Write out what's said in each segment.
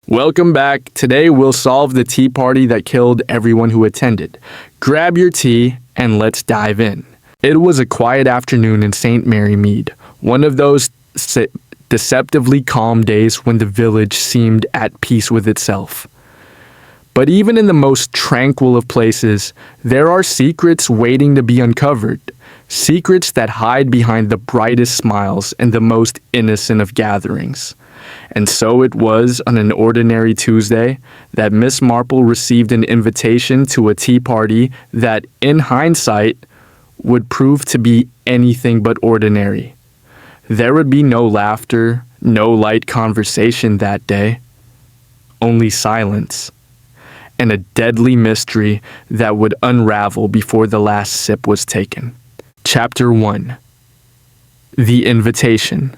Welcome back. Today we'll solve the tea party that killed everyone who attended. Grab your tea and let's dive in. It was a quiet afternoon in St. Mary Mead, one of those deceptively calm days when the village seemed at peace with itself. But even in the most tranquil of places, there are secrets waiting to be uncovered. Secrets that hide behind the brightest smiles and the most innocent of gatherings. And so it was on an ordinary Tuesday that Miss Marple received an invitation to a tea party that, in hindsight, would prove to be anything but ordinary. There would be no laughter, no light conversation that day, only silence, and a deadly mystery that would unravel before the last sip was taken. Chapter 1. The Invitation.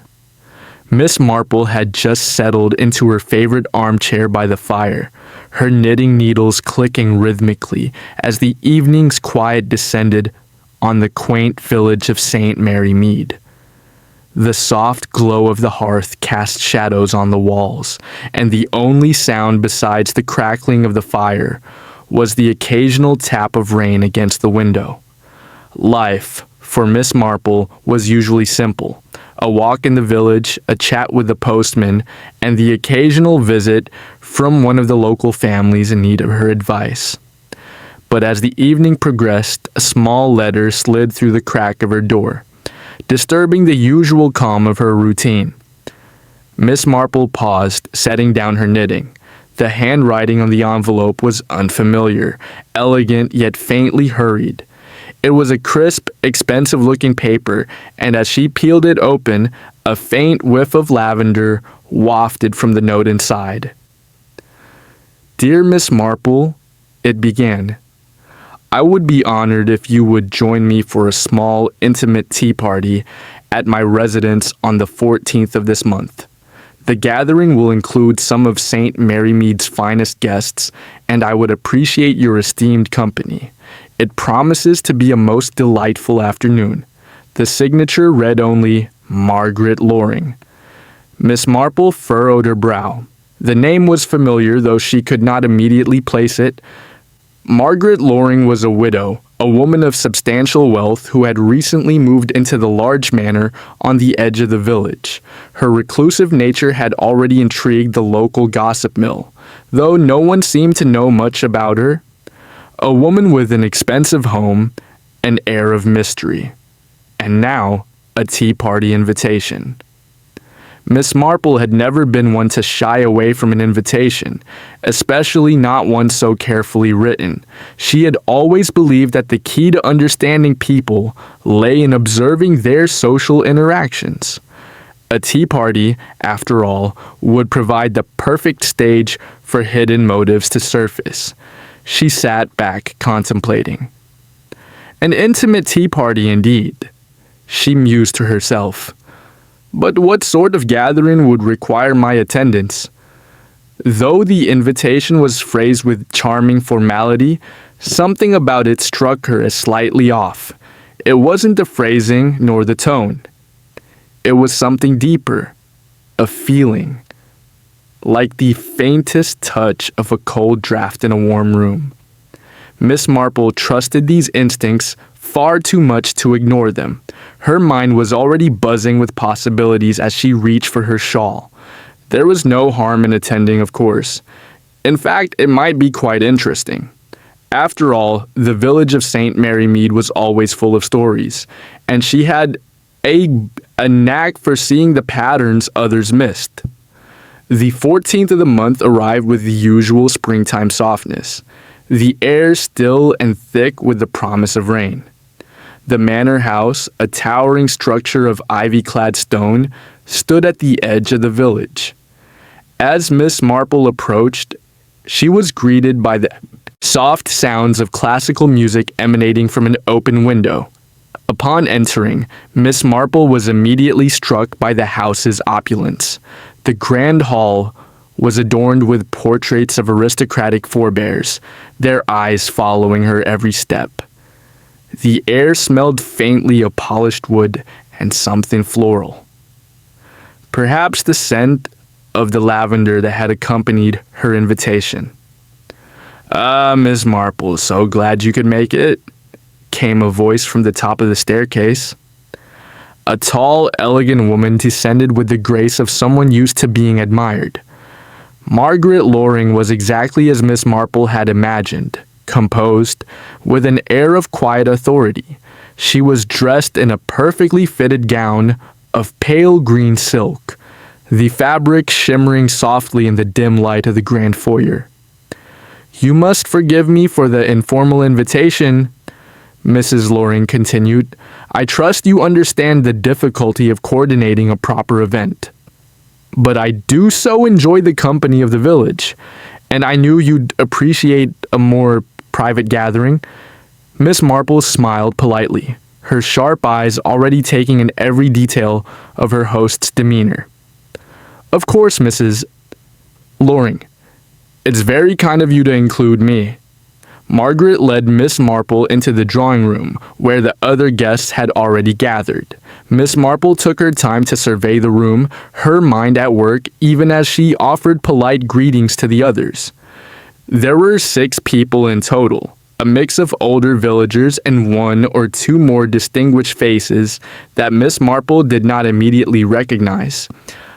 Miss Marple had just settled into her favorite armchair by the fire, her knitting needles clicking rhythmically as the evening's quiet descended on the quaint village of St. Mary Mead. The soft glow of the hearth cast shadows on the walls, and the only sound besides the crackling of the fire was the occasional tap of rain against the window. Life, for Miss Marple, was usually simple. A walk in the village, a chat with the postman, and the occasional visit from one of the local families in need of her advice. But as the evening progressed, a small letter slid through the crack of her door, disturbing the usual calm of her routine. Miss Marple paused, setting down her knitting. The handwriting on the envelope was unfamiliar, elegant yet faintly hurried. It was a crisp, expensive-looking paper, and as she peeled it open, a faint whiff of lavender wafted from the note inside. "Dear Miss Marple," it began, "I would be honored if you would join me for a small, intimate tea party at my residence on the 14th of this month. The gathering will include some of St. Mary Mead's finest guests, and I would appreciate your esteemed company. It promises to be a most delightful afternoon." The signature read only, "Margaret Loring." Miss Marple furrowed her brow. The name was familiar, though she could not immediately place it. Margaret Loring was a widow, a woman of substantial wealth who had recently moved into the large manor on the edge of the village. Her reclusive nature had already intrigued the local gossip mill, though no one seemed to know much about her. A woman with an expensive home, an air of mystery, and now a tea party invitation. Miss Marple had never been one to shy away from an invitation, especially not one so carefully written. She had always believed that the key to understanding people lay in observing their social interactions. A tea party, after all, would provide the perfect stage for hidden motives to surface. She sat back, contemplating. An intimate tea party indeed, she mused to herself. But what sort of gathering would require my attendance? Though the invitation was phrased with charming formality, something about it struck her as slightly off. It wasn't the phrasing nor the tone. It was something deeper, a feeling, like the faintest touch of a cold draft in a warm room. Miss Marple trusted these instincts far too much to ignore them. Her mind was already buzzing with possibilities as she reached for her shawl. There was no harm in attending, of course. In fact, it might be quite interesting. After all, the village of St. Mary Mead was always full of stories, and she had a knack for seeing the patterns others missed. The 14th of the month arrived with the usual springtime softness, the air still and thick with the promise of rain. The manor house, a towering structure of ivy-clad stone, stood at the edge of the village. As Miss Marple approached, she was greeted by the soft sounds of classical music emanating from an open window. Upon entering, Miss Marple was immediately struck by the house's opulence. The grand hall was adorned with portraits of aristocratic forebears, their eyes following her every step. The air smelled faintly of polished wood and something floral. Perhaps the scent of the lavender that had accompanied her invitation. Miss Marple, so glad you could make it," came a voice from the top of the staircase. A tall, elegant woman descended with the grace of someone used to being admired. Margaret Loring was exactly as Miss Marple had imagined, composed, with an air of quiet authority. She was dressed in a perfectly fitted gown of pale green silk, the fabric shimmering softly in the dim light of the grand foyer. "You must forgive me for the informal invitation," Mrs. Loring continued. "I trust you understand the difficulty of coordinating a proper event. But I do so enjoy the company of the village, and I knew you'd appreciate a more private gathering." Miss Marple smiled politely, her sharp eyes already taking in every detail of her host's demeanor. "Of course, Mrs. Loring. It's very kind of you to include me." Margaret led Miss Marple into the drawing room, where the other guests had already gathered. Miss Marple took her time to survey the room, her mind at work even as she offered polite greetings to the others. There were 6 people in total, a mix of older villagers and 1 or 2 more distinguished faces that Miss Marple did not immediately recognize.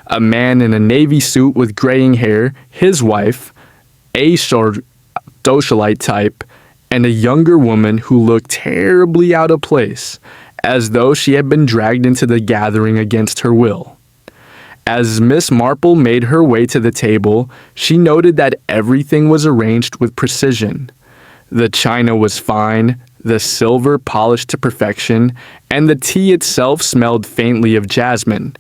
A man in a navy suit with graying hair, his wife, a socialite type, and a younger woman who looked terribly out of place, as though she had been dragged into the gathering against her will. As Miss Marple made her way to the table, she noted that everything was arranged with precision. The china was fine, the silver polished to perfection, and the tea itself smelled faintly of jasmine,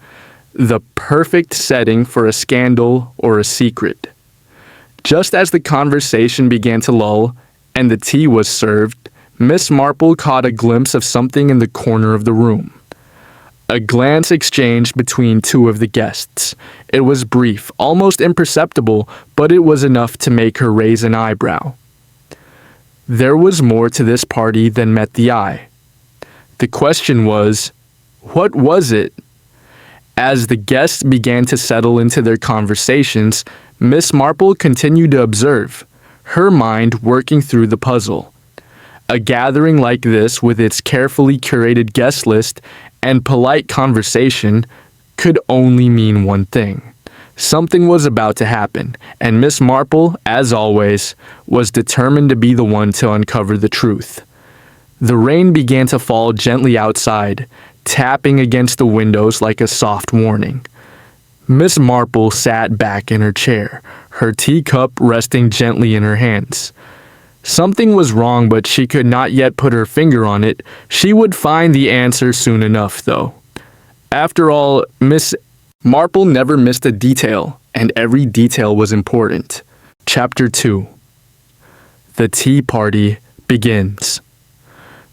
the perfect setting for a scandal or a secret. Just as the conversation began to lull and the tea was served, Miss Marple caught a glimpse of something in the corner of the room. A glance exchanged between 2 of the guests. It was brief, almost imperceptible, but it was enough to make her raise an eyebrow. There was more to this party than met the eye. The question was, what was it? As the guests began to settle into their conversations, Miss Marple continued to observe, her mind working through the puzzle. A gathering like this, with its carefully curated guest list and polite conversation, could only mean one thing. Something was about to happen, and Miss Marple, as always, was determined to be the one to uncover the truth. The rain began to fall gently outside, tapping against the windows like a soft warning. Miss Marple sat back in her chair, her teacup resting gently in her hands. Something was wrong, but she could not yet put her finger on it. She would find the answer soon enough, though. After all, Miss Marple never missed a detail, and every detail was important. Chapter 2. The tea party begins.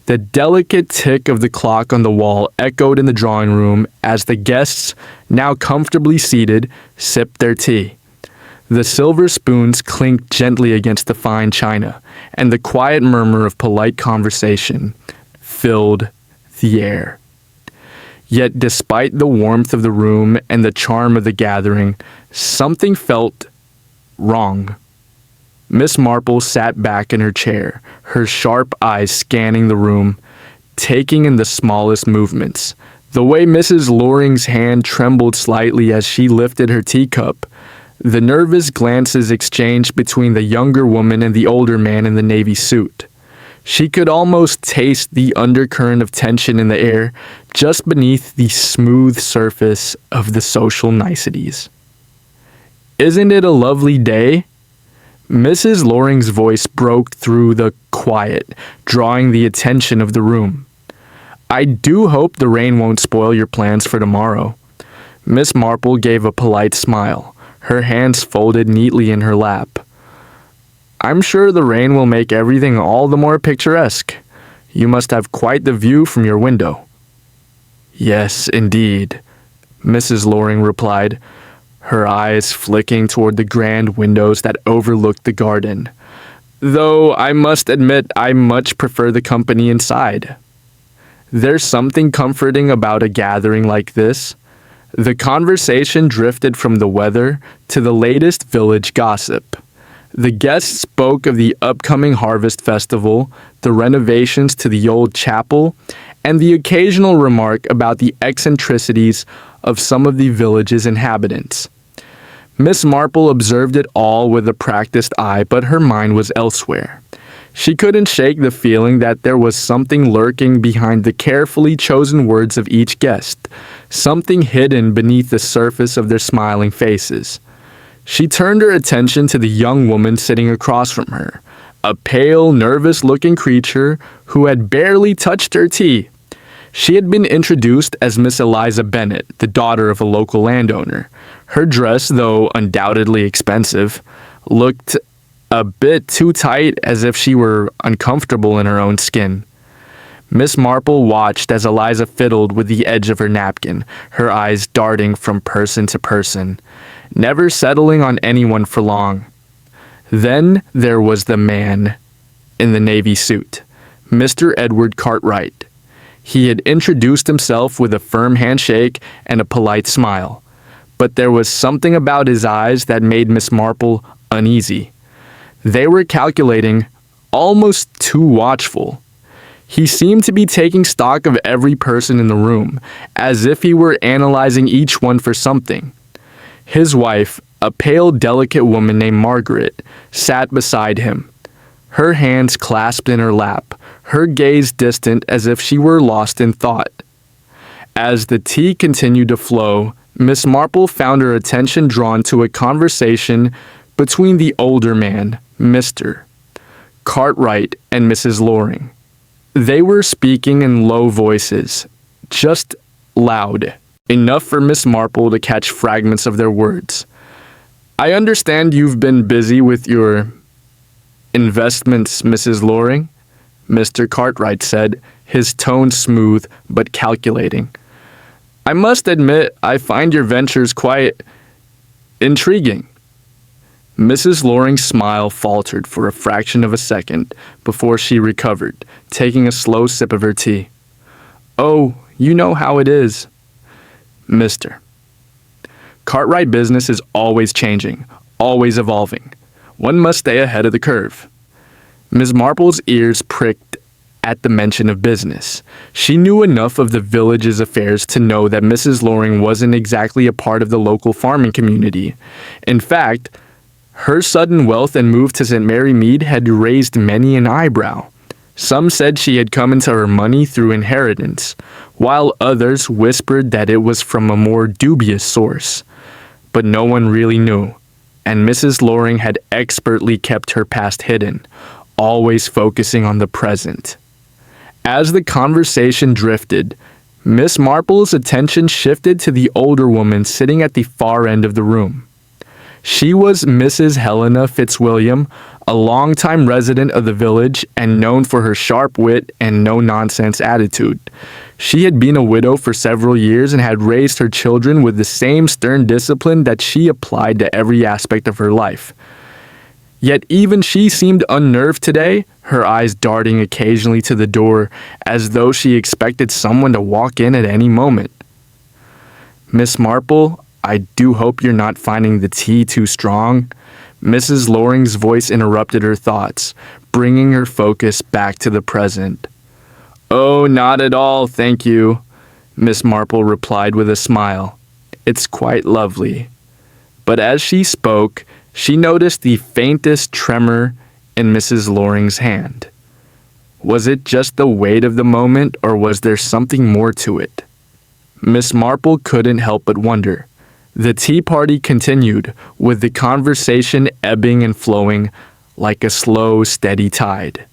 The delicate tick of the clock on the wall echoed in the drawing room as the guests, now comfortably seated, sipped their tea. The silver spoons clinked gently against the fine china, and the quiet murmur of polite conversation filled the air. Yet despite the warmth of the room and the charm of the gathering, something felt wrong. Miss Marple sat back in her chair, her sharp eyes scanning the room, taking in the smallest movements. The way Mrs. Loring's hand trembled slightly as she lifted her teacup, the nervous glances exchanged between the younger woman and the older man in the navy suit. She could almost taste the undercurrent of tension in the air just beneath the smooth surface of the social niceties. "Isn't it a lovely day?" Mrs. Loring's voice broke through the quiet, drawing the attention of the room. "I do hope the rain won't spoil your plans for tomorrow." Miss Marple gave a polite smile, her hands folded neatly in her lap. "I'm sure the rain will make everything all the more picturesque. You must have quite the view from your window." "Yes, indeed," Mrs. Loring replied, her eyes flicking toward the grand windows that overlooked the garden. "Though I must admit I much prefer the company inside. There's something comforting about a gathering like this. The conversation drifted from the weather to the latest village gossip. The guests spoke of the upcoming harvest festival, the renovations to the old chapel, and the occasional remark about the eccentricities of some of the village's inhabitants. Miss Marple observed it all with a practiced eye, but her mind was elsewhere. She couldn't shake the feeling that there was something lurking behind the carefully chosen words of each guest, something hidden beneath the surface of their smiling faces. She turned her attention to the young woman sitting across from her, a pale, nervous-looking creature who had barely touched her tea. She had been introduced as Miss Eliza Bennet, the daughter of a local landowner. Her dress, though undoubtedly expensive, looked a bit too tight, as if she were uncomfortable in her own skin. Miss Marple watched as Eliza fiddled with the edge of her napkin, her eyes darting from person to person, never settling on anyone for long. Then there was the man in the navy suit, Mr. Edward Cartwright. He had introduced himself with a firm handshake and a polite smile, but there was something about his eyes that made Miss Marple uneasy. They were calculating, almost too watchful. He seemed to be taking stock of every person in the room, as if he were analyzing each one for something. His wife, a pale, delicate woman named Margaret, sat beside him, her hands clasped in her lap, her gaze distant as if she were lost in thought. As the tea continued to flow, Miss Marple found her attention drawn to a conversation between the older man, Mr. Cartwright, and Mrs. Loring. They were speaking in low voices, just loud, enough for Miss Marple to catch fragments of their words. "I understand you've been busy with your investments, Mrs. Loring," Mr. Cartwright said, his tone smooth but calculating. "I must admit I find your ventures quite intriguing." Mrs. Loring's smile faltered for a fraction of a second before she recovered, taking a slow sip of her tea. "Oh, you know how it is, Mr. Cartwright. Business is always changing, always evolving. One must stay ahead of the curve." Ms. Marple's ears pricked at the mention of business. She knew enough of the village's affairs to know that Mrs. Loring wasn't exactly a part of the local farming community. In fact, her sudden wealth and move to St. Mary Mead had raised many an eyebrow. Some said she had come into her money through inheritance, while others whispered that it was from a more dubious source. But no one really knew, and Mrs. Loring had expertly kept her past hidden, always focusing on the present. As the conversation drifted, Miss Marple's attention shifted to the older woman sitting at the far end of the room. She was Mrs. Helena Fitzwilliam, a longtime resident of the village and known for her sharp wit and no-nonsense attitude. She had been a widow for several years and had raised her children with the same stern discipline that she applied to every aspect of her life. Yet even she seemed unnerved today, her eyes darting occasionally to the door as though she expected someone to walk in at any moment. "Miss Marple, I do hope you're not finding the tea too strong." Mrs. Loring's voice interrupted her thoughts, bringing her focus back to the present. "Oh, not at all, thank you," Miss Marple replied with a smile. "It's quite lovely." But as she spoke, she noticed the faintest tremor in Mrs. Loring's hand. Was it just the weight of the moment, or was there something more to it? Miss Marple couldn't help but wonder. The tea party continued, with the conversation ebbing and flowing like a slow, steady tide.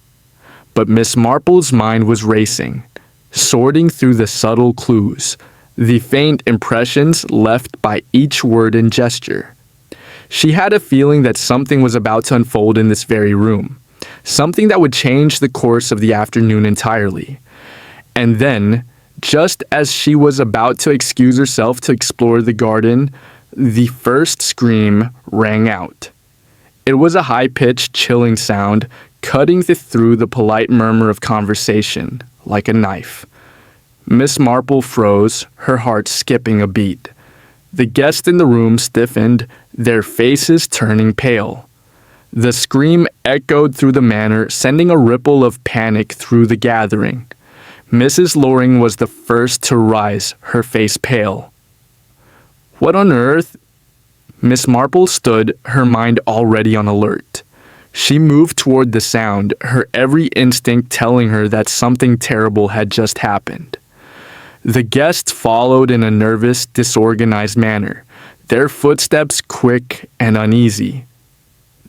But Miss Marple's mind was racing, sorting through the subtle clues, the faint impressions left by each word and gesture. She had a feeling that something was about to unfold in this very room, something that would change the course of the afternoon entirely. And then, just as she was about to excuse herself to explore the garden, the first scream rang out. It was a high-pitched, chilling sound, cutting through the polite murmur of conversation, like a knife. Miss Marple froze, her heart skipping a beat. The guests in the room stiffened, their faces turning pale. The scream echoed through the manor, sending a ripple of panic through the gathering. Mrs. Loring was the first to rise, her face pale. "What on earth?" Miss Marple stood, her mind already on alert. She moved toward the sound, her every instinct telling her that something terrible had just happened. The guests followed in a nervous, disorganized manner, their footsteps quick and uneasy.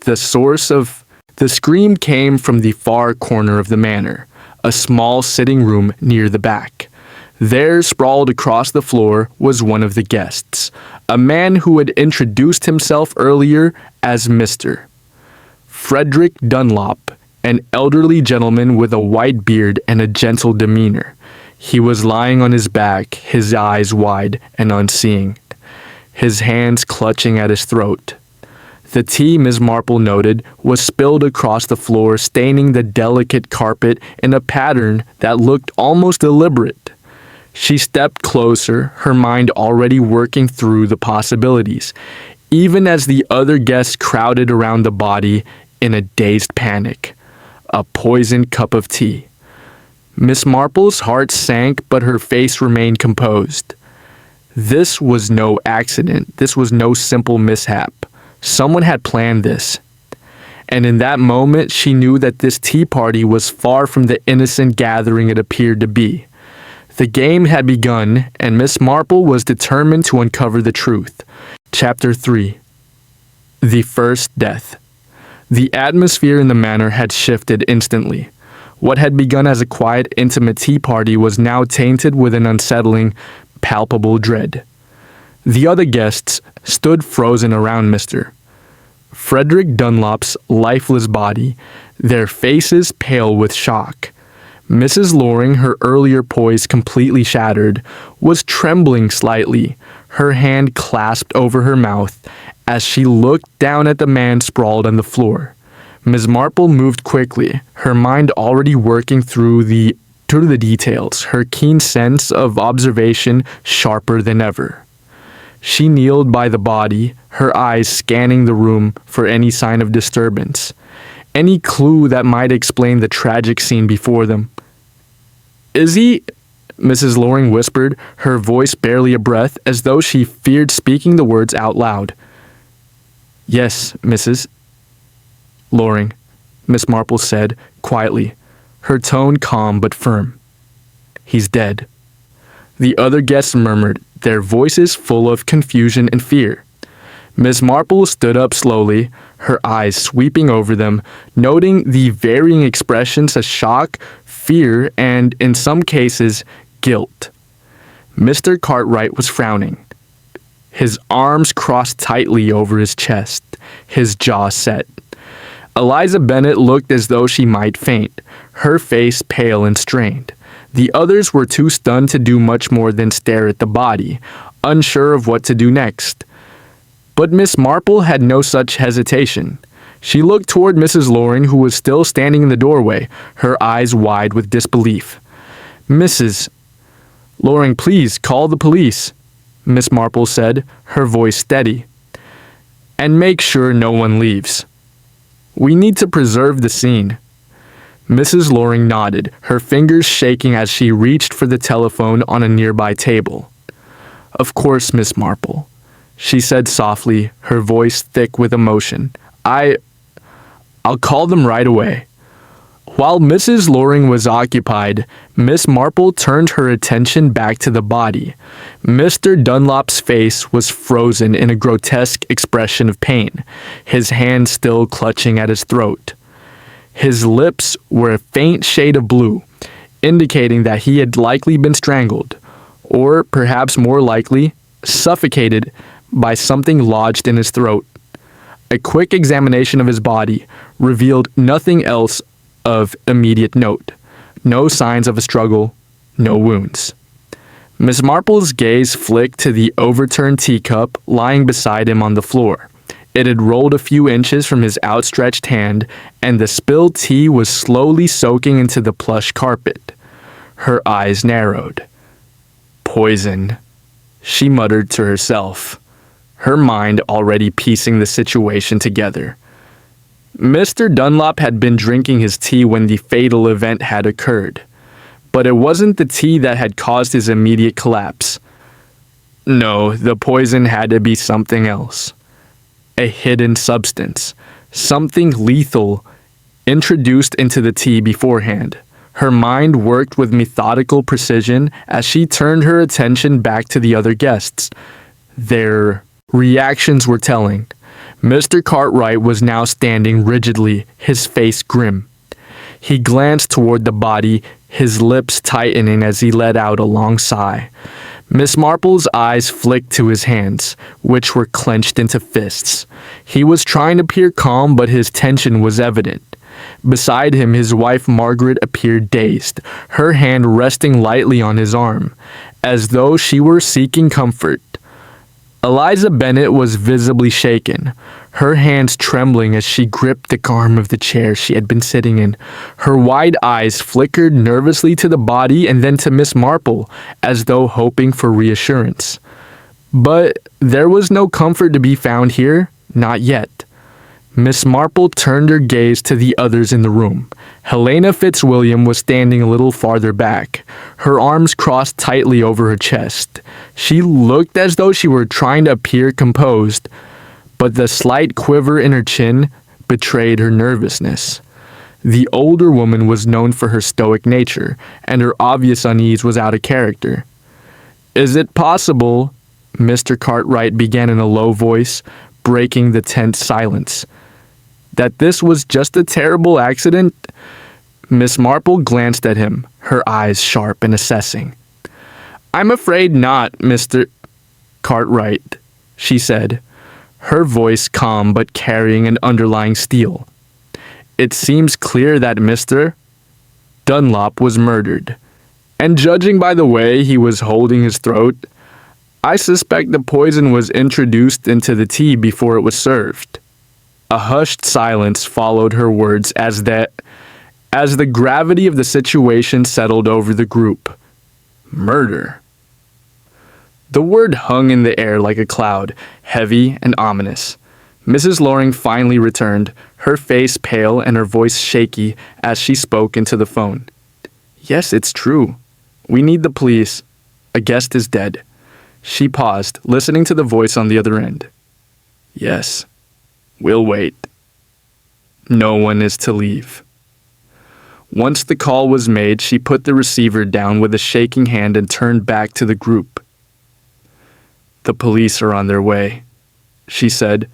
The source of the scream came from the far corner of the manor, a small sitting room near the back. There, sprawled across the floor, was one of the guests, a man who had introduced himself earlier as Mr. Frederick Dunlop, an elderly gentleman with a white beard and a gentle demeanor. He was lying on his back, his eyes wide and unseeing, his hands clutching at his throat. The tea, Miss Marple noted, was spilled across the floor, staining the delicate carpet in a pattern that looked almost deliberate. She stepped closer, her mind already working through the possibilities, even as the other guests crowded around the body in a dazed panic. A poisoned cup of tea. Miss Marple's heart sank, but her face remained composed. This was no accident. This was no simple mishap. Someone had planned this. And in that moment, she knew that this tea party was far from the innocent gathering it appeared to be. The game had begun, and Miss Marple was determined to uncover the truth. Chapter 3. The First Death. The atmosphere in the manor had shifted instantly. What had begun as a quiet, intimate tea party was now tainted with an unsettling, palpable dread. The other guests stood frozen around Mr. Frederick Dunlop's lifeless body, their faces pale with shock. Mrs. Loring, her earlier poise completely shattered, was trembling slightly, her hand clasped over her mouth as she looked down at the man sprawled on the floor. Miss Marple moved quickly, her mind already working through the details, her keen sense of observation sharper than ever. She kneeled by the body, her eyes scanning the room for any sign of disturbance, any clue that might explain the tragic scene before them. "Is he?" Mrs. Loring whispered, her voice barely a breath, as though she feared speaking the words out loud. "Yes, Mrs. Loring," Miss Marple said quietly, her tone calm but firm. "He's dead." The other guests murmured, their voices full of confusion and fear. Miss Marple stood up slowly, her eyes sweeping over them, noting the varying expressions of shock, fear, and, in some cases, guilt. Mr. Cartwright was frowning, his arms crossed tightly over his chest, his jaw set. Eliza Bennet looked as though she might faint, her face pale and strained. The others were too stunned to do much more than stare at the body, unsure of what to do next. But Miss Marple had no such hesitation. She looked toward Mrs. Loring, who was still standing in the doorway, her eyes wide with disbelief. "Mrs. Loring, please call the police," Miss Marple said, her voice steady. "And make sure no one leaves. We need to preserve the scene." Mrs. Loring nodded, her fingers shaking as she reached for the telephone on a nearby table. "Of course, Miss Marple," she said softly, her voice thick with emotion. I'll call them right away." While Mrs. Loring was occupied, Miss Marple turned her attention back to the body. Mr. Dunlop's face was frozen in a grotesque expression of pain, his hand still clutching at his throat. His lips were a faint shade of blue, indicating that he had likely been strangled, or perhaps more likely, suffocated by something lodged in his throat. A quick examination of his body revealed nothing else of immediate note. No signs of a struggle, no wounds. Miss Marple's gaze flicked to the overturned teacup lying beside him on the floor. It had rolled a few inches from his outstretched hand, and the spilled tea was slowly soaking into the plush carpet. Her eyes narrowed. "Poison," she muttered to herself, her mind already piecing the situation together. Mr. Dunlop had been drinking his tea when the fatal event had occurred, but it wasn't the tea that had caused his immediate collapse. No, the poison had to be something else. A hidden substance, something lethal, introduced into the tea beforehand. Her mind worked with methodical precision as she turned her attention back to the other guests. Their reactions were telling. Mr. Cartwright was now standing rigidly, his face grim. He glanced toward the body, his lips tightening as he let out a long sigh. Miss Marple's eyes flicked to his hands, which were clenched into fists. He was trying to appear calm, but his tension was evident. Beside him, his wife Margaret appeared dazed, her hand resting lightly on his arm, as though she were seeking comfort. Eliza Bennet was visibly shaken, her hands trembling as she gripped the arm of the chair she had been sitting in. Her wide eyes flickered nervously to the body and then to Miss Marple, as though hoping for reassurance. But there was no comfort to be found here, not yet. Miss Marple turned her gaze to the others in the room. Helena Fitzwilliam was standing a little farther back, her arms crossed tightly over her chest. She looked as though she were trying to appear composed, but the slight quiver in her chin betrayed her nervousness. The older woman was known for her stoic nature, and her obvious unease was out of character. "Is it possible?" Mr. Cartwright began in a low voice, breaking the tense silence. "That this was just a terrible accident?" Miss Marple glanced at him, her eyes sharp and assessing. "I'm afraid not, Mr. Cartwright," she said, her voice calm but carrying an underlying steel. "It seems clear that Mr. Dunlop was murdered, and judging by the way he was holding his throat, I suspect the poison was introduced into the tea before it was served." A hushed silence followed her words as the gravity of the situation settled over the group. Murder. The word hung in the air like a cloud, heavy and ominous. Mrs. Loring finally returned, her face pale and her voice shaky as she spoke into the phone. "Yes, it's true. We need the police. A guest is dead." She paused, listening to the voice on the other end. "Yes. We'll wait. No one is to leave." Once the call was made, she put the receiver down with a shaking hand and turned back to the group. "The police are on their way," she said,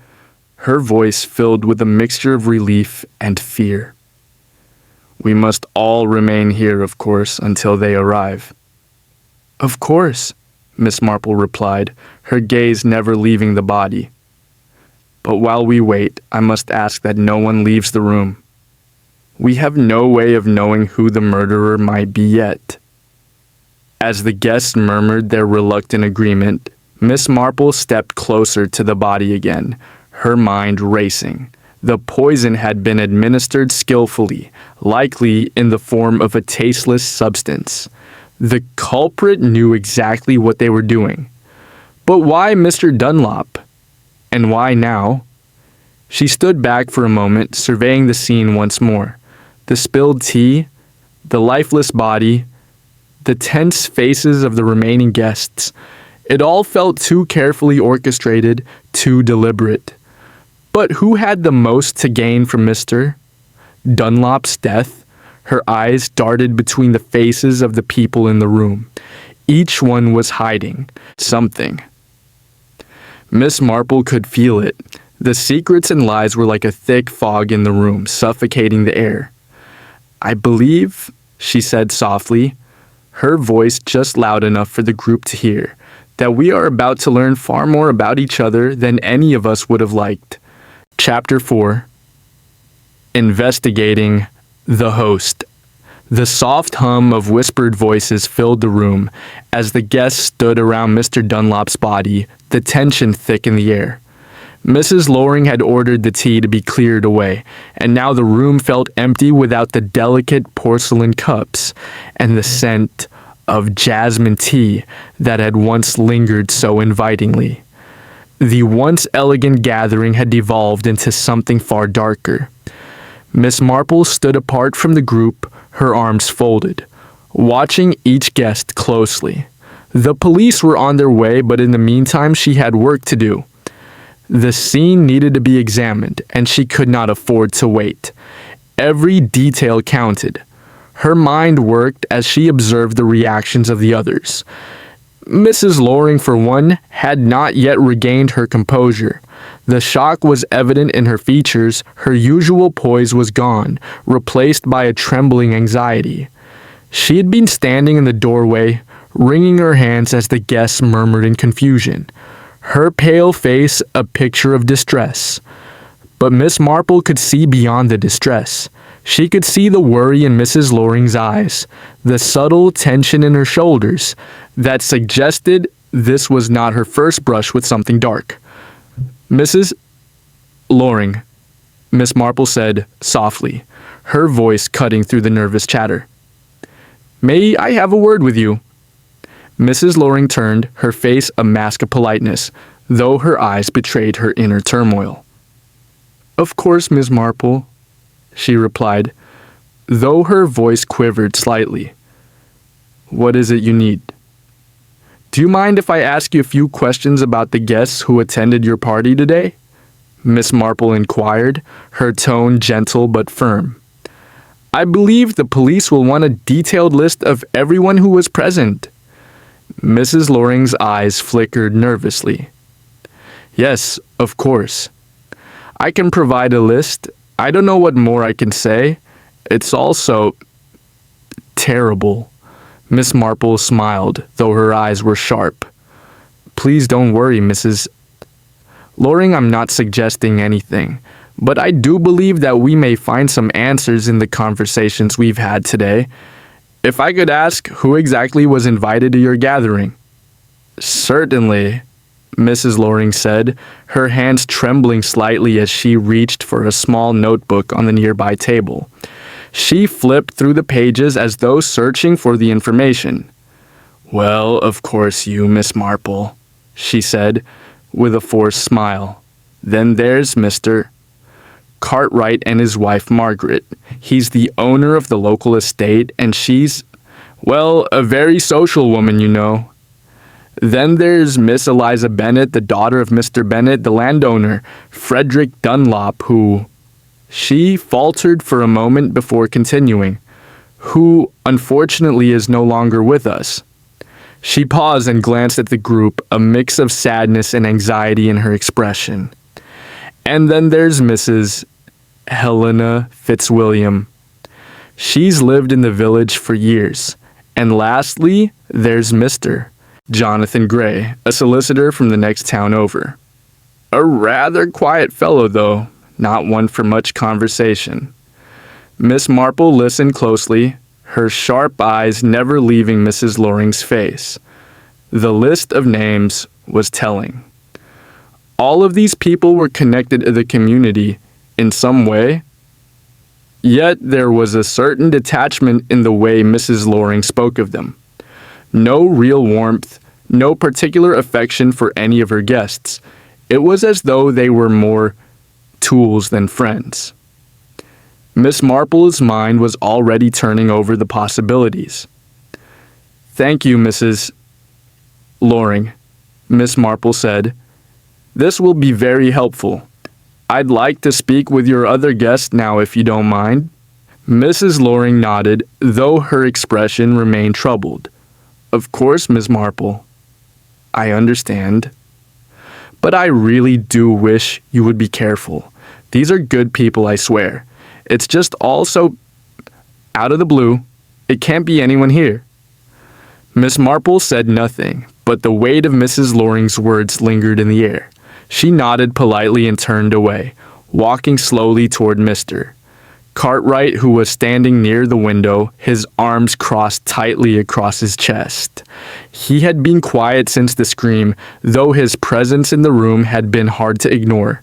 her voice filled with a mixture of relief and fear. "We must all remain here, of course, until they arrive." "Of course," Miss Marple replied, her gaze never leaving the body. "But while we wait, I must ask that no one leaves the room. We have no way of knowing who the murderer might be yet." As the guests murmured their reluctant agreement, Miss Marple stepped closer to the body again, her mind racing. The poison had been administered skillfully, likely in the form of a tasteless substance. The culprit knew exactly what they were doing. But why Mr. Dunlop? And why now? She stood back for a moment, surveying the scene once more. The spilled tea, the lifeless body, the tense faces of the remaining guests. It all felt too carefully orchestrated, too deliberate. But who had the most to gain from Mr. Dunlop's death? Her eyes darted between the faces of the people in the room. Each one was hiding something. Miss Marple could feel it. The secrets and lies were like a thick fog in the room, suffocating the air. "I believe," she said softly, her voice just loud enough for the group to hear, "that we are about to learn far more about each other than any of us would have liked." Chapter 4. Investigating the Host. The soft hum of whispered voices filled the room as the guests stood around Mr. Dunlop's body, the tension thick in the air. Mrs. Loring had ordered the tea to be cleared away, and now the room felt empty without the delicate porcelain cups and the scent of jasmine tea that had once lingered so invitingly. The once elegant gathering had devolved into something far darker. Miss Marple stood apart from the group, her arms folded, watching each guest closely. The police were on their way, but in the meantime she had work to do. The scene needed to be examined, and she could not afford to wait. Every detail counted. Her mind worked as she observed the reactions of the others. Mrs. Loring, for one, had not yet regained her composure. The shock was evident in her features. Her usual poise was gone, replaced by a trembling anxiety. She had been standing in the doorway, wringing her hands as the guests murmured in confusion, her pale face a picture of distress. But Miss Marple could see beyond the distress. She could see the worry in Mrs. Loring's eyes, the subtle tension in her shoulders that suggested this was not her first brush with something dark. "Mrs. Loring," Miss Marple said softly, her voice cutting through the nervous chatter. "May I have a word with you?" Mrs. Loring turned, her face a mask of politeness, though her eyes betrayed her inner turmoil. "Of course, Miss Marple," she replied, though her voice quivered slightly. "What is it you need?" "Do you mind if I ask you a few questions about the guests who attended your party today?" Miss Marple inquired, her tone gentle but firm. "I believe the police will want a detailed list of everyone who was present." Mrs. Loring's eyes flickered nervously. "Yes, of course. I can provide a list. I don't know what more I can say. It's all so terrible." Miss Marple smiled, though her eyes were sharp. "Please don't worry, Mrs. Loring, I'm not suggesting anything, but I do believe that we may find some answers in the conversations we've had today. If I could ask, who exactly was invited to your gathering?" "Certainly," Mrs. Loring said, her hands trembling slightly as she reached for a small notebook on the nearby table. She flipped through the pages as though searching for the information. "Well, of course you, Miss Marple," she said, with a forced smile. "Then there's Mr. Cartwright and his wife Margaret. He's the owner of the local estate, and she's, well, a very social woman, you know. Then there's Miss Eliza Bennet, the daughter of Mr. Bennet, the landowner, Frederick Dunlop, who—" She faltered for a moment before continuing, "who, unfortunately, is no longer with us." She paused and glanced at the group, a mix of sadness and anxiety in her expression. "And then there's Mrs. Helena Fitzwilliam. She's lived in the village for years. And lastly, there's Mr. Jonathan Gray, a solicitor from the next town over. A rather quiet fellow, though, not one for much conversation." Miss Marple listened closely, her sharp eyes never leaving Mrs. Loring's face. The list of names was telling. All of these people were connected to the community in some way, yet there was a certain detachment in the way Mrs. Loring spoke of them. No real warmth, no particular affection for any of her guests. It was as though they were more tools than friends. Miss Marple's mind was already turning over the possibilities. "Thank you, Mrs. Loring," Miss Marple said. "This will be very helpful. I'd like to speak with your other guest now, if you don't mind." Mrs. Loring nodded, though her expression remained troubled. "Of course, Miss Marple. I understand. But I really do wish you would be careful. These are good people, I swear. It's just all so out of the blue. It can't be anyone here." Miss Marple said nothing, but the weight of Mrs. Loring's words lingered in the air. She nodded politely and turned away, walking slowly toward Mr. Cartwright, who was standing near the window, his arms crossed tightly across his chest. He had been quiet since the scream, though his presence in the room had been hard to ignore.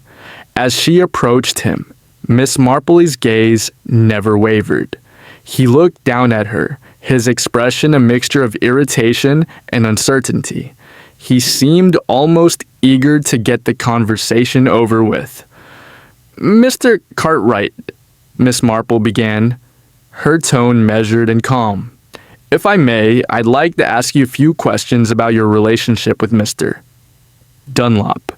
As she approached him, Miss Marple's gaze never wavered. He looked down at her, his expression a mixture of irritation and uncertainty. He seemed almost eager to get the conversation over with. "Mr. Cartwright," Miss Marple began, her tone measured and calm. "If I may, I'd like to ask you a few questions about your relationship with Mr. Dunlop."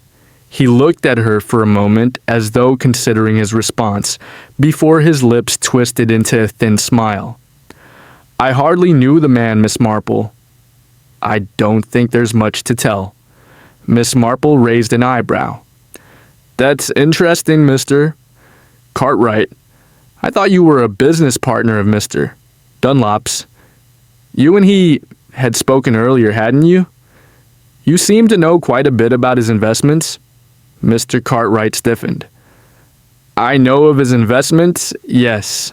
He looked at her for a moment as though considering his response, before his lips twisted into a thin smile. "I hardly knew the man, Miss Marple." "I don't think there's much to tell." Miss Marple raised an eyebrow. "That's interesting, Mr. Cartwright. I thought you were a business partner of Mr. Dunlop's. You and he had spoken earlier, hadn't you? You seem to know quite a bit about his investments." Mr. Cartwright stiffened. "I know of his investments, yes.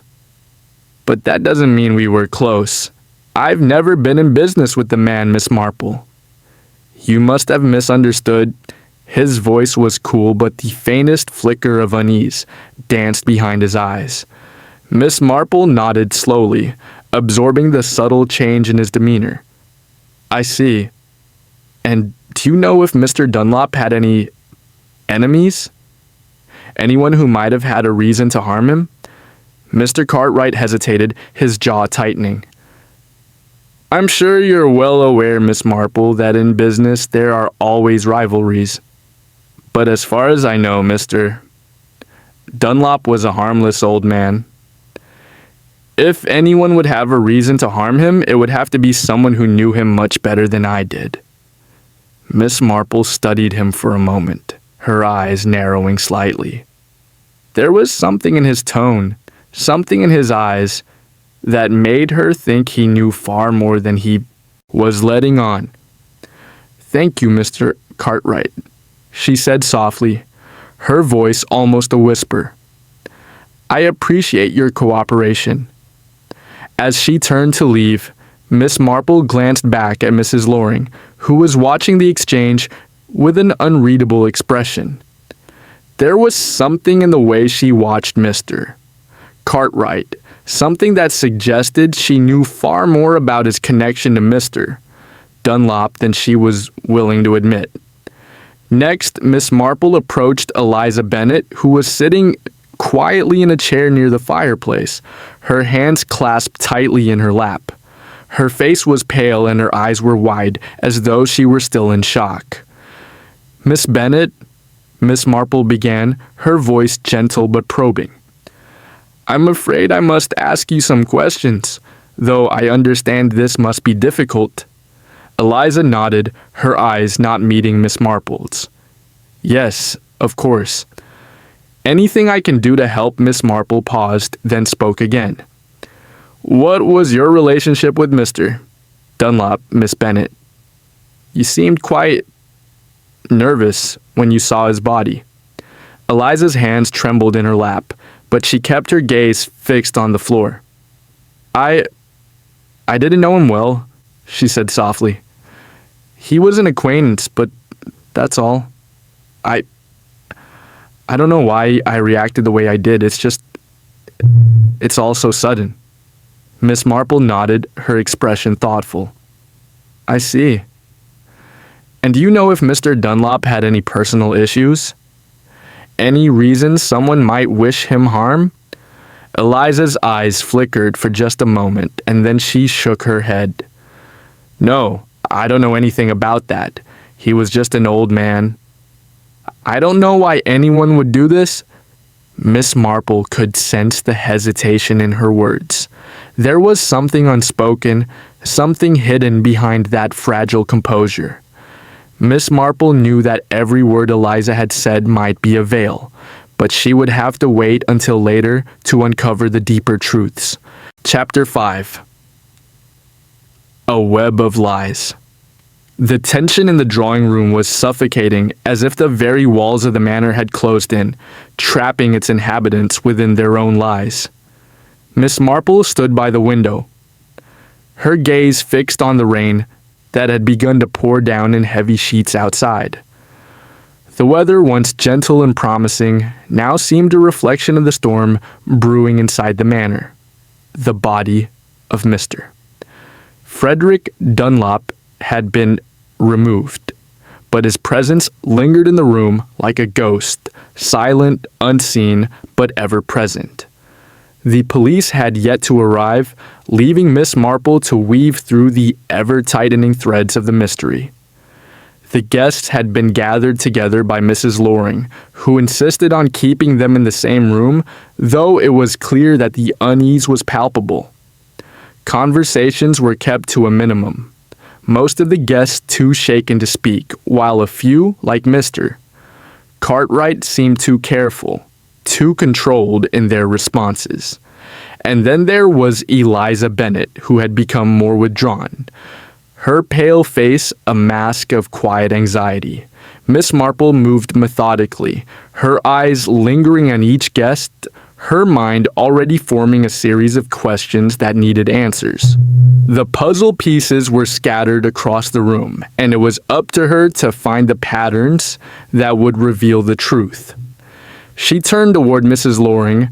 But that doesn't mean we were close. I've never been in business with the man, Miss Marple." "You must have misunderstood." His voice was cool, but the faintest flicker of unease danced behind his eyes. Miss Marple nodded slowly, absorbing the subtle change in his demeanor. "I see. And do you know if Mr. Dunlop had any enemies? Anyone who might have had a reason to harm him?" Mr. Cartwright hesitated, his jaw tightening. "I'm sure you're well aware, Miss Marple, that in business there are always rivalries. But as far as I know, Mr. Dunlop was a harmless old man. If anyone would have a reason to harm him, it would have to be someone who knew him much better than I did." Miss Marple studied him for a moment, her eyes narrowing slightly. There was something in his tone, something in his eyes, that made her think he knew far more than he was letting on. "Thank you, Mr. Cartwright," she said softly, her voice almost a whisper. "I appreciate your cooperation." As she turned to leave, Miss Marple glanced back at Mrs. Loring, who was watching the exchange with an unreadable expression. There was something in the way she watched Mr. Cartwright, something that suggested she knew far more about his connection to Mr. Dunlop than she was willing to admit. Next, Miss Marple approached Eliza Bennet, who was sitting quietly in a chair near the fireplace, her hands clasped tightly in her lap. Her face was pale and her eyes were wide, as though she were still in shock. "Miss Bennet," Miss Marple began, her voice gentle but probing. "I'm afraid I must ask you some questions, though I understand this must be difficult." Eliza nodded, her eyes not meeting Miss Marple's. "Yes, of course." "Anything I can do to help?" Miss Marple paused, then spoke again. "What was your relationship with Mr. Dunlop, Miss Bennet? You seemed quite nervous when you saw his body." Eliza's hands trembled in her lap, but she kept her gaze fixed on the floor. I didn't know him well," she said softly. "He was an acquaintance, but that's all. I don't know why I reacted the way I did. It's all so sudden." Miss Marple nodded, her expression thoughtful. "I see. And do you know if Mr. Dunlop had any personal issues? Any reason someone might wish him harm?" Eliza's eyes flickered for just a moment, and then she shook her head. "No, I don't know anything about that. He was just an old man. I don't know why anyone would do this." Miss Marple could sense the hesitation in her words. There was something unspoken, something hidden behind that fragile composure. Miss Marple knew that every word Eliza had said might be a veil, but she would have to wait until later to uncover the deeper truths. Chapter 5. A Web of Lies. The tension in the drawing room was suffocating, as if the very walls of the manor had closed in, trapping its inhabitants within their own lies. Miss Marple stood by the window, her gaze fixed on the rain that had begun to pour down in heavy sheets outside. The weather, once gentle and promising, now seemed a reflection of the storm brewing inside the manor. The body of Mr. Frederick Dunlop had been removed, but his presence lingered in the room like a ghost, silent, unseen, but ever present. The police had yet to arrive, leaving Miss Marple to weave through the ever-tightening threads of the mystery. The guests had been gathered together by Mrs. Loring, who insisted on keeping them in the same room, though it was clear that the unease was palpable. Conversations were kept to a minimum, most of the guests too shaken to speak, while a few, like Mr. Cartwright, seemed too careful, too controlled in their responses. And then there was Eliza Bennet, who had become more withdrawn, her pale face a mask of quiet anxiety. Miss Marple moved methodically, her eyes lingering on each guest, her mind already forming a series of questions that needed answers. The puzzle pieces were scattered across the room, and it was up to her to find the patterns that would reveal the truth. She turned toward Mrs. Loring,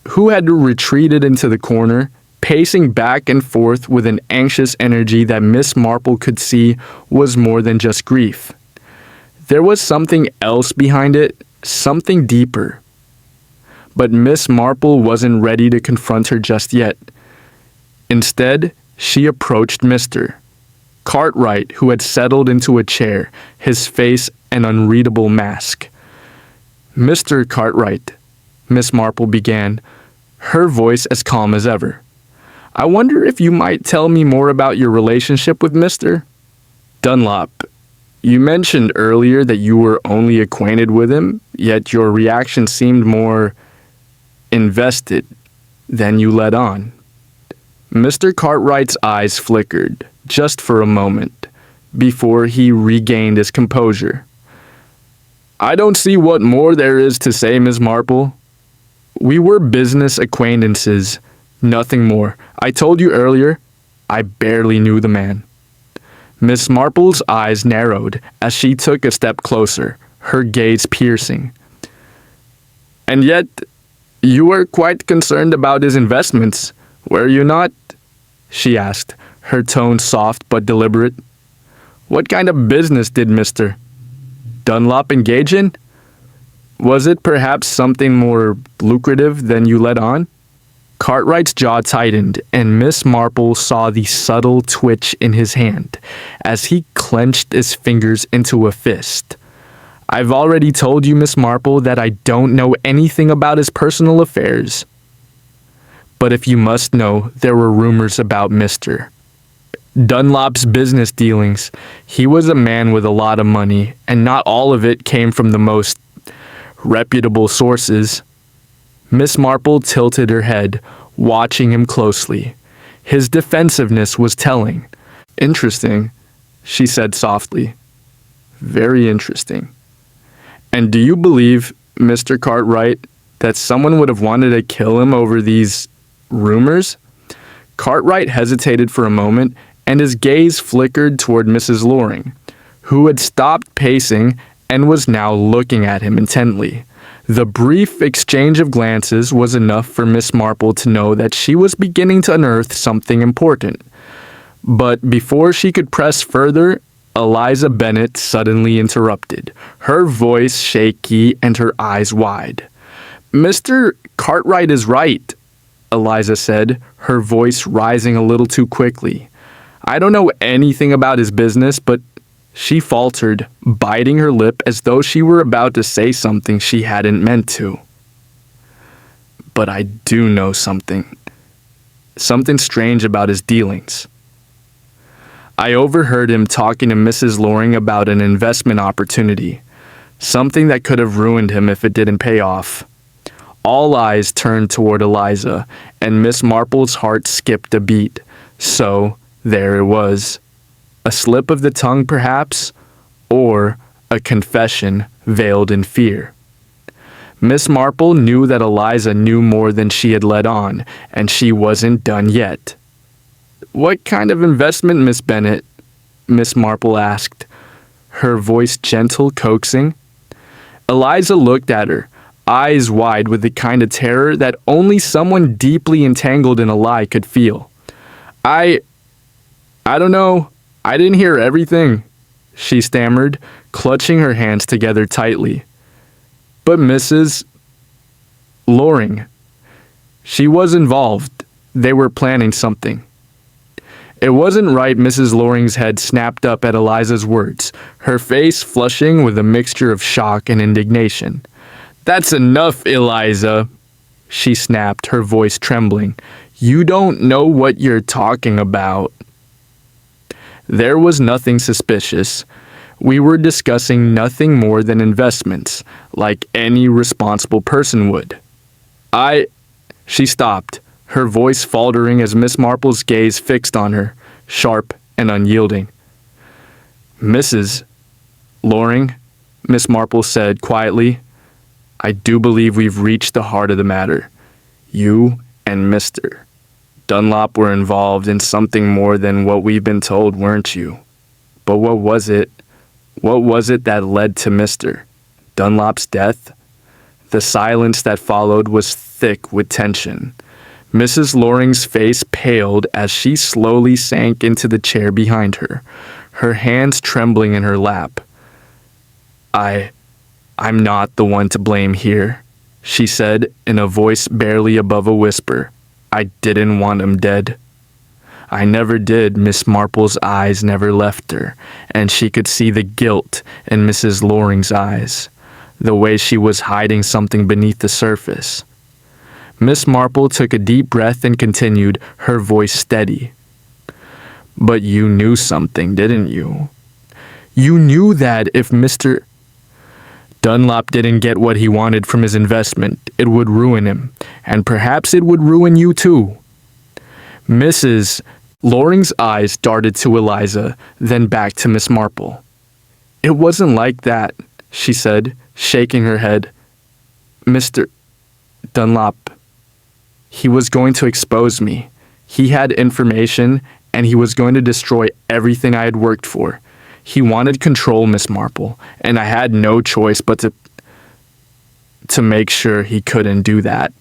who had retreated into the corner, pacing back and forth with an anxious energy that Miss Marple could see was more than just grief. There was something else behind it, something deeper. But Miss Marple wasn't ready to confront her just yet. Instead, she approached Mr. Cartwright, who had settled into a chair, his face an unreadable mask. "Mr. Cartwright," Miss Marple began, her voice as calm as ever. "I wonder if you might tell me more about your relationship with Mr. Dunlop. You mentioned earlier that you were only acquainted with him, yet your reaction seemed more invested than you let on." Mr. Cartwright's eyes flickered, just for a moment, before he regained his composure. "I don't see what more there is to say, Miss Marple. We were business acquaintances, nothing more. I told you earlier, I barely knew the man." Miss Marple's eyes narrowed as she took a step closer, her gaze piercing. "And yet, you were quite concerned about his investments, were you not?" she asked, her tone soft but deliberate. "What kind of business did Mr. Dunlop engage in? Was it perhaps something more lucrative than you let on?" Cartwright's jaw tightened, and Miss Marple saw the subtle twitch in his hand as he clenched his fingers into a fist. "I've already told you, Miss Marple, that I don't know anything about his personal affairs. But if you must know, there were rumors about Mr. Dunlop's business dealings. He was a man with a lot of money, and not all of it came from the most reputable sources." Miss Marple tilted her head, watching him closely. His defensiveness was telling. "Interesting," she said softly. "Very interesting. And do you believe, Mr. Cartwright, that someone would have wanted to kill him over these rumors?" Cartwright hesitated for a moment, and his gaze flickered toward Mrs. Loring, who had stopped pacing and was now looking at him intently. The brief exchange of glances was enough for Miss Marple to know that she was beginning to unearth something important. But before she could press further, Eliza Bennet suddenly interrupted, her voice shaky and her eyes wide. "Mr. Cartwright is right," Eliza said, her voice rising a little too quickly. "I don't know anything about his business, but..." She faltered, biting her lip as though she were about to say something she hadn't meant to. "But I do know something. Something strange about his dealings. I overheard him talking to Mrs. Loring about an investment opportunity, something that could have ruined him if it didn't pay off." All eyes turned toward Eliza, and Miss Marple's heart skipped a beat. So, there it was. A slip of the tongue, perhaps, or a confession veiled in fear. Miss Marple knew that Eliza knew more than she had let on, and she wasn't done yet. "What kind of investment, Miss Bennet?" Miss Marple asked, her voice gentle, coaxing. Eliza looked at her, eyes wide with the kind of terror that only someone deeply entangled in a lie could feel. I don't know. I didn't hear everything, she stammered, clutching her hands together tightly. But Mrs. Loring, she was involved. They were planning something. It wasn't right. Mrs. Loring's head snapped up at Eliza's words, her face flushing with a mixture of shock and indignation. That's enough, Eliza, she snapped, her voice trembling. You don't know what you're talking about. There was nothing suspicious. We were discussing nothing more than investments, like any responsible person would. She stopped, her voice faltering as Miss Marple's gaze fixed on her, sharp and unyielding. Mrs. Loring, Miss Marple said quietly, I do believe we've reached the heart of the matter. You and Mr. Dunlop were involved in something more than what we've been told, weren't you? But what was it? What was it that led to Mr. Dunlop's death? The silence that followed was thick with tension. Mrs. Loring's face paled as she slowly sank into the chair behind her, her hands trembling in her lap. I'm not the one to blame here, she said in a voice barely above a whisper. I didn't want him dead. I never did. Miss Marple's eyes never left her, and she could see the guilt in Mrs. Loring's eyes, the way she was hiding something beneath the surface. Miss Marple took a deep breath and continued, her voice steady. But you knew something, didn't you? You knew that if Mr. Dunlop didn't get what he wanted from his investment, it would ruin him, and perhaps it would ruin you too. Mrs. Loring's eyes darted to Eliza, then back to Miss Marple. It wasn't like that, she said, shaking her head. Mr. Dunlop, he was going to expose me. He had information, and he was going to destroy everything I had worked for. He wanted control, Miss Marple, and I had no choice but to make sure he couldn't do that.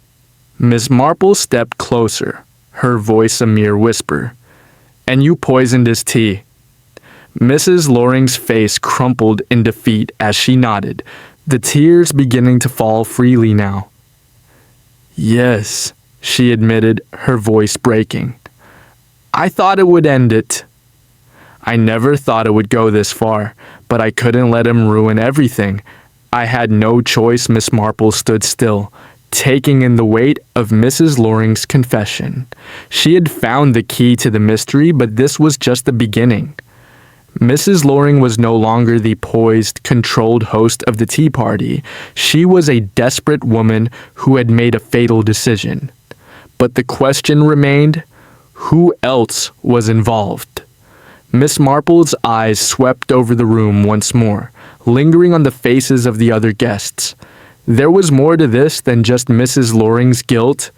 Miss Marple stepped closer, her voice a mere whisper. And you poisoned his tea. Mrs. Loring's face crumpled in defeat as she nodded, the tears beginning to fall freely now. Yes, she admitted, her voice breaking. I thought it would end it. I never thought it would go this far, but I couldn't let him ruin everything. I had no choice. Miss Marple stood still, taking in the weight of Mrs. Loring's confession. She had found the key to the mystery, but this was just the beginning. Mrs. Loring was no longer the poised, controlled host of the tea party. She was a desperate woman who had made a fatal decision. But the question remained, who else was involved? Miss Marple's eyes swept over the room once more, lingering on the faces of the other guests. There was more to this than just Mrs. Loring's guilt.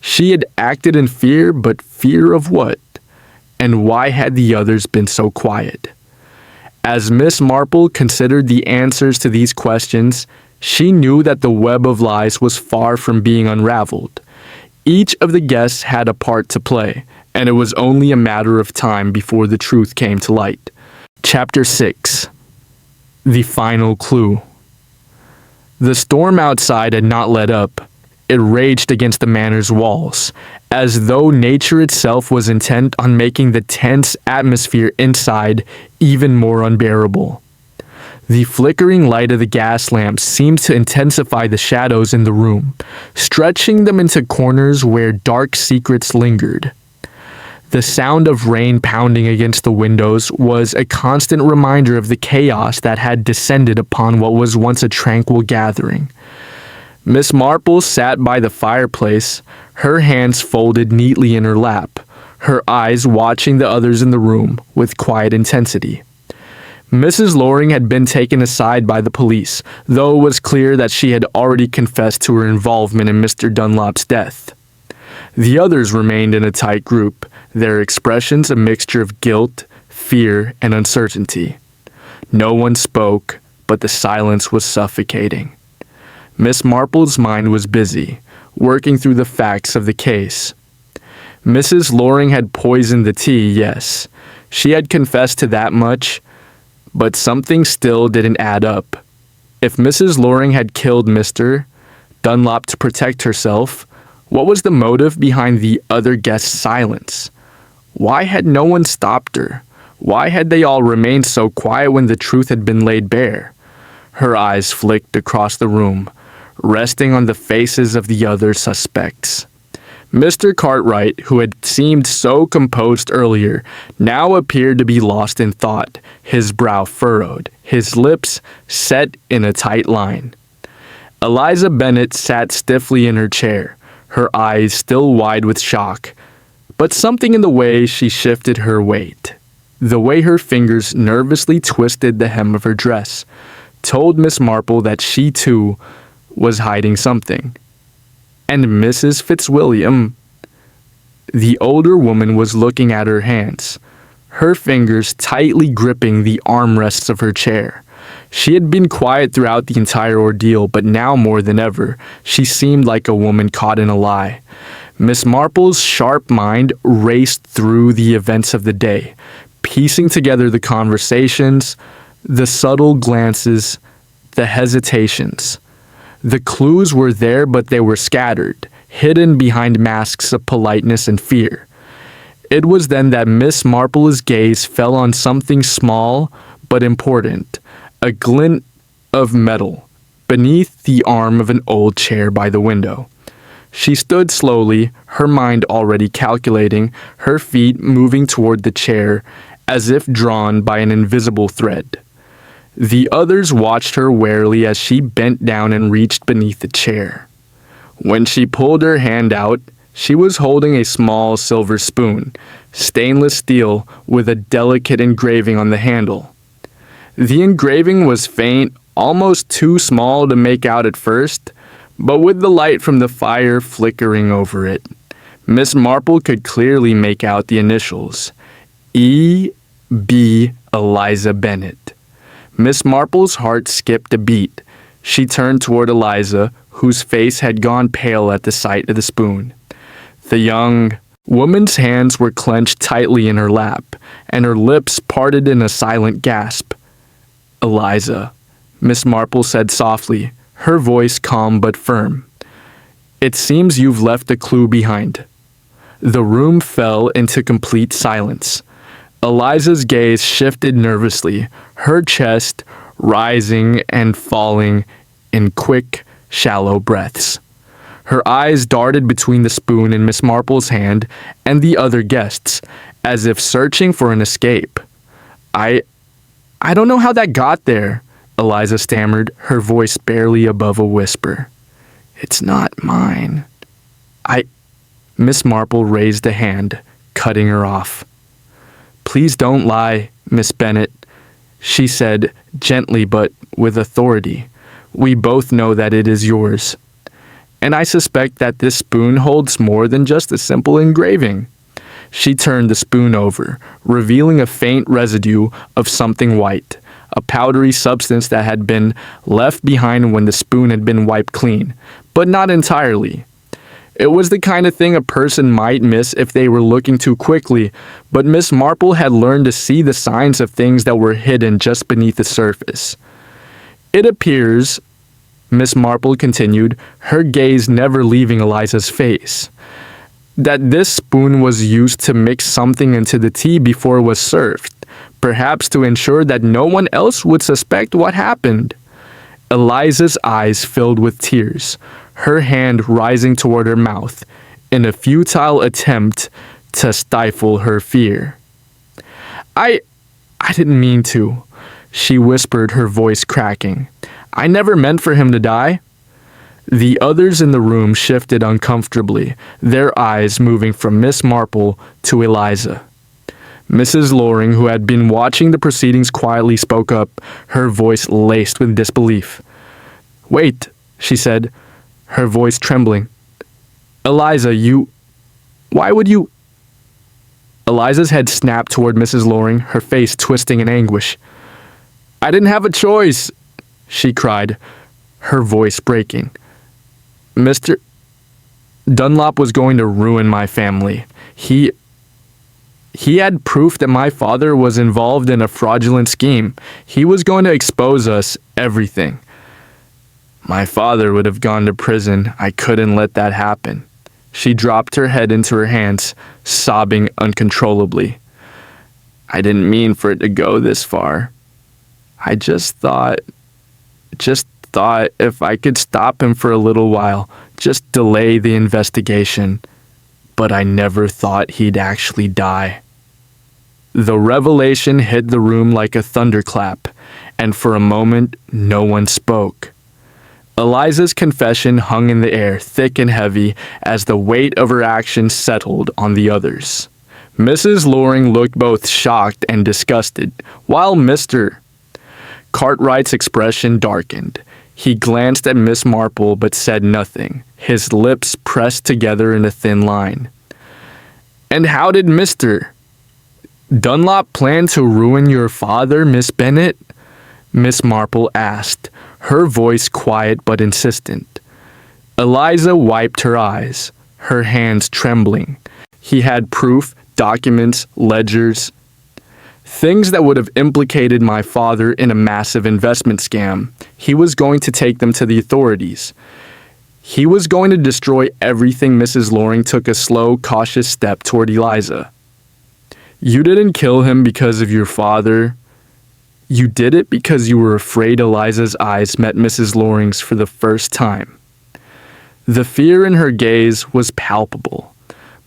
She had acted in fear, but fear of what? And why had the others been so quiet? As Miss Marple considered the answers to these questions, she knew that the web of lies was far from being unraveled. Each of the guests had a part to play, and it was only a matter of time before the truth came to light. Chapter 6. The Final Clue. The storm outside had not let up. It raged against the manor's walls, as though nature itself was intent on making the tense atmosphere inside even more unbearable. The flickering light of the gas lamps seemed to intensify the shadows in the room, stretching them into corners where dark secrets lingered. The sound of rain pounding against the windows was a constant reminder of the chaos that had descended upon what was once a tranquil gathering. Miss Marple sat by the fireplace, her hands folded neatly in her lap, her eyes watching the others in the room with quiet intensity. Mrs. Loring had been taken aside by the police, though it was clear that she had already confessed to her involvement in Mr. Dunlop's death. The others remained in a tight group, their expressions a mixture of guilt, fear, and uncertainty. No one spoke, but the silence was suffocating. Miss Marple's mind was busy, working through the facts of the case. Mrs. Loring had poisoned the tea, yes. She had confessed to that much, but something still didn't add up. If Mrs. Loring had killed Mr. Dunlop to protect herself, what was the motive behind the other guests' silence? Why had no one stopped her? Why had they all remained so quiet when the truth had been laid bare? Her eyes flicked across the room, resting on the faces of the other suspects. Mr. Cartwright, who had seemed so composed earlier, now appeared to be lost in thought, his brow furrowed, his lips set in a tight line. Eliza Bennet sat stiffly in her chair, her eyes still wide with shock, but something in the way she shifted her weight, the way her fingers nervously twisted the hem of her dress, told Miss Marple that she too was hiding something. And Mrs. Fitzwilliam, the older woman, was looking at her hands, her fingers tightly gripping the armrests of her chair. She had been quiet throughout the entire ordeal, but now more than ever, she seemed like a woman caught in a lie. Miss Marple's sharp mind raced through the events of the day, piecing together the conversations, the subtle glances, the hesitations. The clues were there, but they were scattered, hidden behind masks of politeness and fear. It was then that Miss Marple's gaze fell on something small but important, a glint of metal beneath the arm of an old chair by the window. She stood slowly, her mind already calculating, her feet moving toward the chair as if drawn by an invisible thread. The others watched her warily as she bent down and reached beneath the chair. When she pulled her hand out, she was holding a small silver spoon, stainless steel with a delicate engraving on the handle. The engraving was faint, almost too small to make out at first, but with the light from the fire flickering over it, Miss Marple could clearly make out the initials, E.B. Eliza Bennet. Miss Marple's heart skipped a beat. She turned toward Eliza, whose face had gone pale at the sight of the spoon. The young woman's hands were clenched tightly in her lap, and her lips parted in a silent gasp. "Eliza," Miss Marple said softly, her voice calm but firm. "It seems you've left a clue behind." The room fell into complete silence. Eliza's gaze shifted nervously, her chest rising and falling in quick, shallow breaths. Her eyes darted between the spoon in Miss Marple's hand and the other guests, as if searching for an escape. I don't know how that got there," Eliza stammered, her voice barely above a whisper. "It's not mine. Miss Marple raised a hand, cutting her off. "Please don't lie, Miss Bennet," she said gently but with authority. "We both know that it is yours. And I suspect that this spoon holds more than just a simple engraving." She turned the spoon over, revealing a faint residue of something white, a powdery substance that had been left behind when the spoon had been wiped clean, but not entirely. It was the kind of thing a person might miss if they were looking too quickly, but Miss Marple had learned to see the signs of things that were hidden just beneath the surface. "It appears," Miss Marple continued, her gaze never leaving Eliza's face, "that this spoon was used to mix something into the tea before it was served, perhaps to ensure that no one else would suspect what happened." Eliza's eyes filled with tears, her hand rising toward her mouth in a futile attempt to stifle her fear. I didn't mean to," she whispered, her voice cracking. "I never meant for him to die." The others in the room shifted uncomfortably, their eyes moving from Miss Marple to Eliza. Mrs. Loring, who had been watching the proceedings quietly, spoke up, her voice laced with disbelief. "Wait," she said, her voice trembling. "Eliza, why would you—" Eliza's head snapped toward Mrs. Loring, her face twisting in anguish. "I didn't have a choice," she cried, her voice breaking. "Mr. Dunlop was going to ruin my family. He He had proof that my father was involved in a fraudulent scheme. He was going to expose us, everything. My father would have gone to prison. I couldn't let that happen. She dropped her head into her hands, sobbing uncontrollably. I didn't mean for it to go this far. I just thought if I could stop him for a little while, just delay the investigation. But I never thought he'd actually die. The revelation hit the room like a thunderclap, and for a moment, no one spoke. Eliza's confession hung in the air, thick and heavy, as the weight of her actions settled on the others. Mrs. Loring looked both shocked and disgusted, while Mr. Cartwright's expression darkened. He glanced at Miss Marple but said nothing, his lips pressed together in a thin line. And how did Mr. Dunlop plan to ruin your father, Miss Bennet? Miss Marple asked, her voice quiet but insistent. Eliza wiped her eyes, her hands trembling. He had proof, documents, ledgers, things that would have implicated my father in a massive investment scam. He was going to take them to the authorities. He was going to destroy everything. Mrs. Loring took a slow, cautious step toward Eliza. You didn't kill him because of your father. You did it because you were afraid. Eliza's eyes met Mrs. Loring's for the first time. The fear in her gaze was palpable,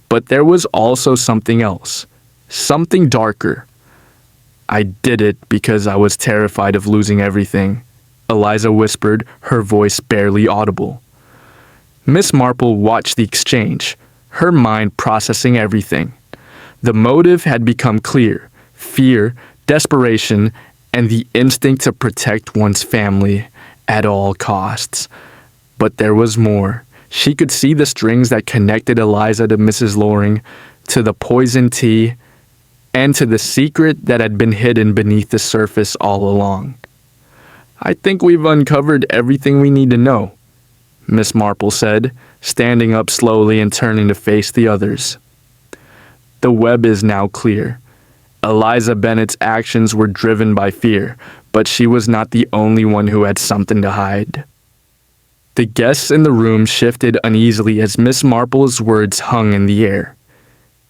but there was also something else, something darker. I did it because I was terrified of losing everything, Eliza whispered, her voice barely audible. Miss Marple watched the exchange, her mind processing everything. The motive had become clear: fear, desperation, and the instinct to protect one's family at all costs. But there was more. She could see the strings that connected Eliza to Mrs. Loring, to the poisoned tea, and to the secret that had been hidden beneath the surface all along. I think we've uncovered everything we need to know, Miss Marple said, standing up slowly and turning to face the others. The web is now clear. Eliza Bennet's actions were driven by fear, but she was not the only one who had something to hide. The guests in the room shifted uneasily as Miss Marple's words hung in the air.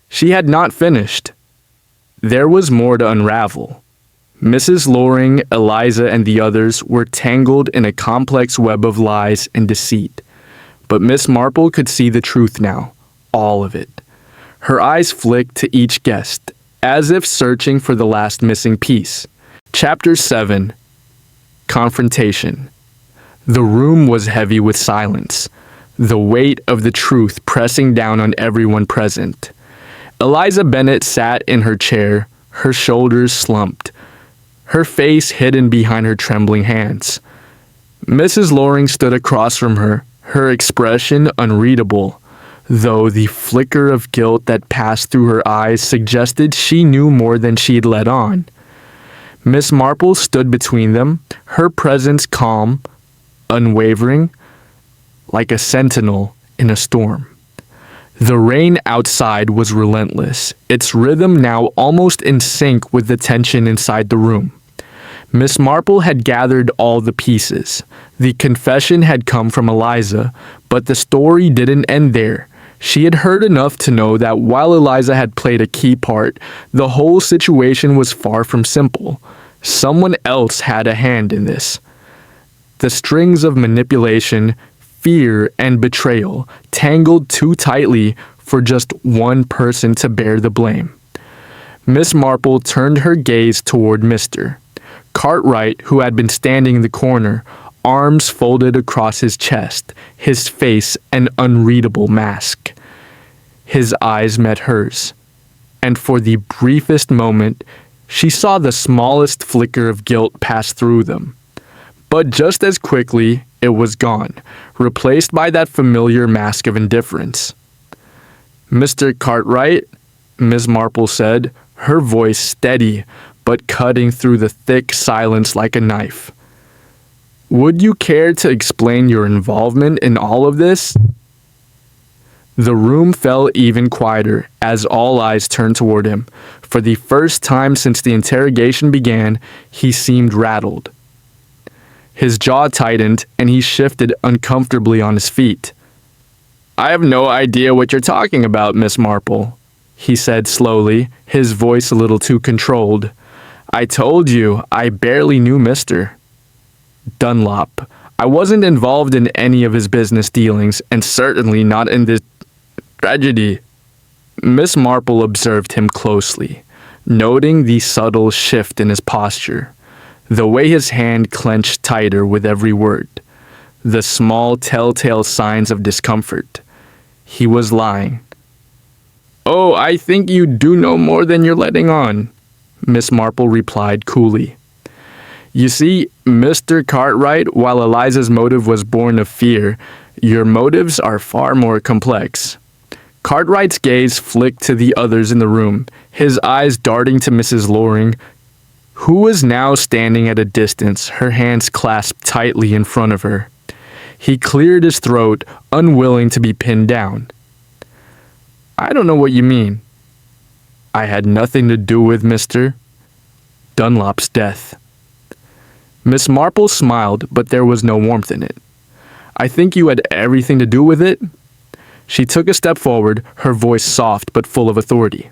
She had not finished. There was more to unravel. Mrs. Loring, Eliza, and the others were tangled in a complex web of lies and deceit. But Miss Marple could see the truth now, all of it. Her eyes flicked to each guest, as if searching for the last missing piece. Chapter 7. Confrontation. The room was heavy with silence, the weight of the truth pressing down on everyone present. Eliza Bennet sat in her chair, her shoulders slumped, her face hidden behind her trembling hands. Mrs. Loring stood across from her, her expression unreadable, though the flicker of guilt that passed through her eyes suggested she knew more than she'd let on. Miss Marple stood between them, her presence calm, unwavering, like a sentinel in a storm. The rain outside was relentless, its rhythm now almost in sync with the tension inside the room. Miss Marple had gathered all the pieces. The confession had come from Eliza, but the story didn't end there. She had heard enough to know that while Eliza had played a key part, the whole situation was far from simple. Someone else had a hand in this. The strings of manipulation, fear, and betrayal tangled too tightly for just one person to bear the blame. Miss Marple turned her gaze toward Mr. Cartwright, who had been standing in the corner, arms folded across his chest, his face an unreadable mask. His eyes met hers, and for the briefest moment, she saw the smallest flicker of guilt pass through them. But just as quickly, it was gone, replaced by that familiar mask of indifference. Mr. Cartwright, Miss Marple said, her voice steady but cutting through the thick silence like a knife. Would you care to explain your involvement in all of this? The room fell even quieter as all eyes turned toward him. For the first time since the interrogation began, he seemed rattled. His jaw tightened and he shifted uncomfortably on his feet. "I have no idea what you're talking about, Miss Marple," he said slowly, his voice a little too controlled. "I told you, I barely knew Mr. Dunlop. I wasn't involved in any of his business dealings, and certainly not in this tragedy." Miss Marple observed him closely, noting the subtle shift in his posture, the way his hand clenched tighter with every word, the small telltale signs of discomfort. He was lying. "Oh, I think you do know more than you're letting on," Miss Marple replied coolly. "You see, Mr. Cartwright, while Eliza's motive was born of fear, your motives are far more complex." Cartwright's gaze flicked to the others in the room, his eyes darting to Mrs. Loring, who was now standing at a distance, her hands clasped tightly in front of her. He cleared his throat, unwilling to be pinned down. "I don't know what you mean." "I had nothing to do with Mr. Dunlop's death." Miss Marple smiled, but there was no warmth in it. "I think you had everything to do with it." She took a step forward, her voice soft but full of authority.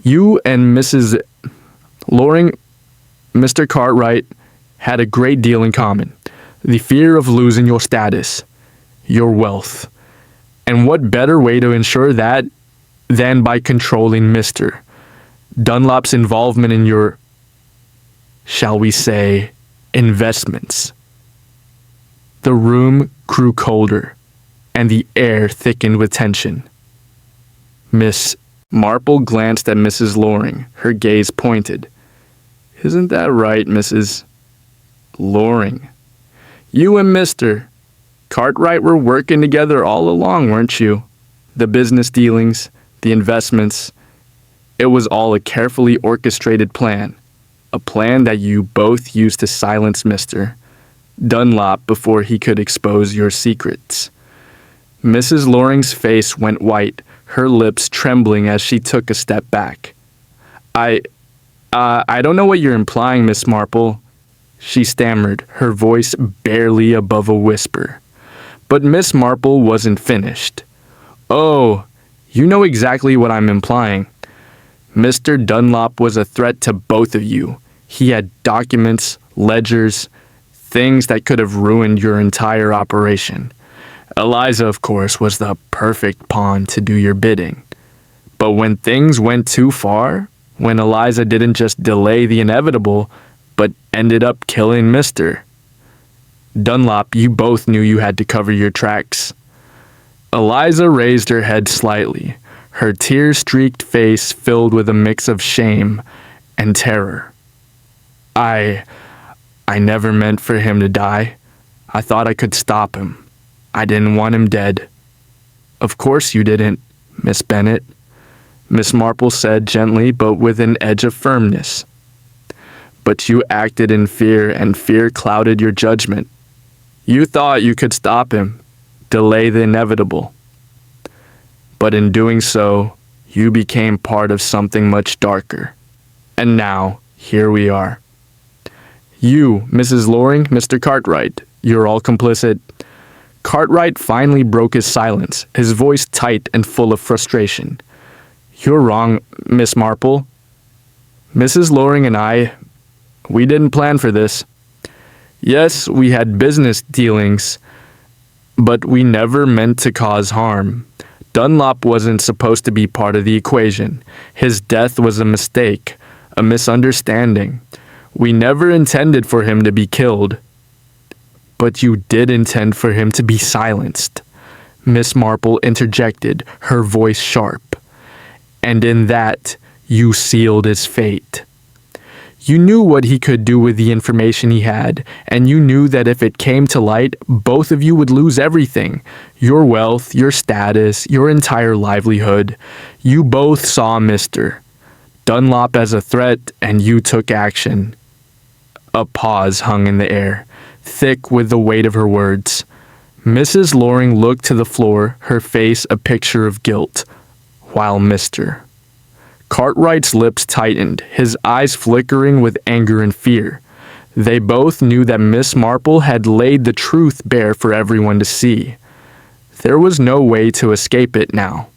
"You and Mrs. Loring, Mr. Cartwright, had a great deal in common. The fear of losing your status, your wealth. And what better way to ensure that than by controlling Mr. Dunlop's involvement in your, shall we say, investments?" The room grew colder, and the air thickened with tension. Miss Marple glanced at Mrs. Loring, her gaze pointed. "Isn't that right, Mrs. Loring? You and Mr. Cartwright were working together all along, weren't you? The business dealings, the investments, it was all a carefully orchestrated plan. A plan that you both used to silence Mr. Dunlop before he could expose your secrets." Mrs. Loring's face went white, her lips trembling as she took a step back. I don't know what you're implying, Miss Marple," she stammered, her voice barely above a whisper. But Miss Marple wasn't finished. "Oh, you know exactly what I'm implying. Mr. Dunlop was a threat to both of you. He had documents, ledgers, things that could have ruined your entire operation. Eliza, of course, was the perfect pawn to do your bidding. But when things went too far, when Eliza didn't just delay the inevitable, but ended up killing Mr. Dunlop, you both knew you had to cover your tracks." Eliza raised her head slightly, her tear-streaked face filled with a mix of shame and terror. I never meant for him to die. I thought I could stop him. I didn't want him dead." "Of course you didn't, Miss Bennet," Miss Marple said gently but with an edge of firmness. "But you acted in fear, and fear clouded your judgment. You thought you could stop him, delay the inevitable. But in doing so, you became part of something much darker. And now, here we are. You, Mrs. Loring, Mr. Cartwright, you're all complicit." Cartwright finally broke his silence, his voice tight and full of frustration. "You're wrong, Miss Marple. Mrs. Loring and we didn't plan for this. Yes, we had business dealings, but we never meant to cause harm. Dunlop wasn't supposed to be part of the equation. His death was a mistake, a misunderstanding. We never intended for him to be killed." "But you did intend for him to be silenced," Miss Marple interjected, her voice sharp. "And in that, you sealed his fate. You knew what he could do with the information he had, and you knew that if it came to light, both of you would lose everything. Your wealth, your status, your entire livelihood. You both saw Mr. Dunlop as a threat, and you took action." A pause hung in the air, thick with the weight of her words. Mrs. Loring looked to the floor, her face a picture of guilt, while Mr. Cartwright's lips tightened, his eyes flickering with anger and fear. They both knew that Miss Marple had laid the truth bare for everyone to see. There was no way to escape it now.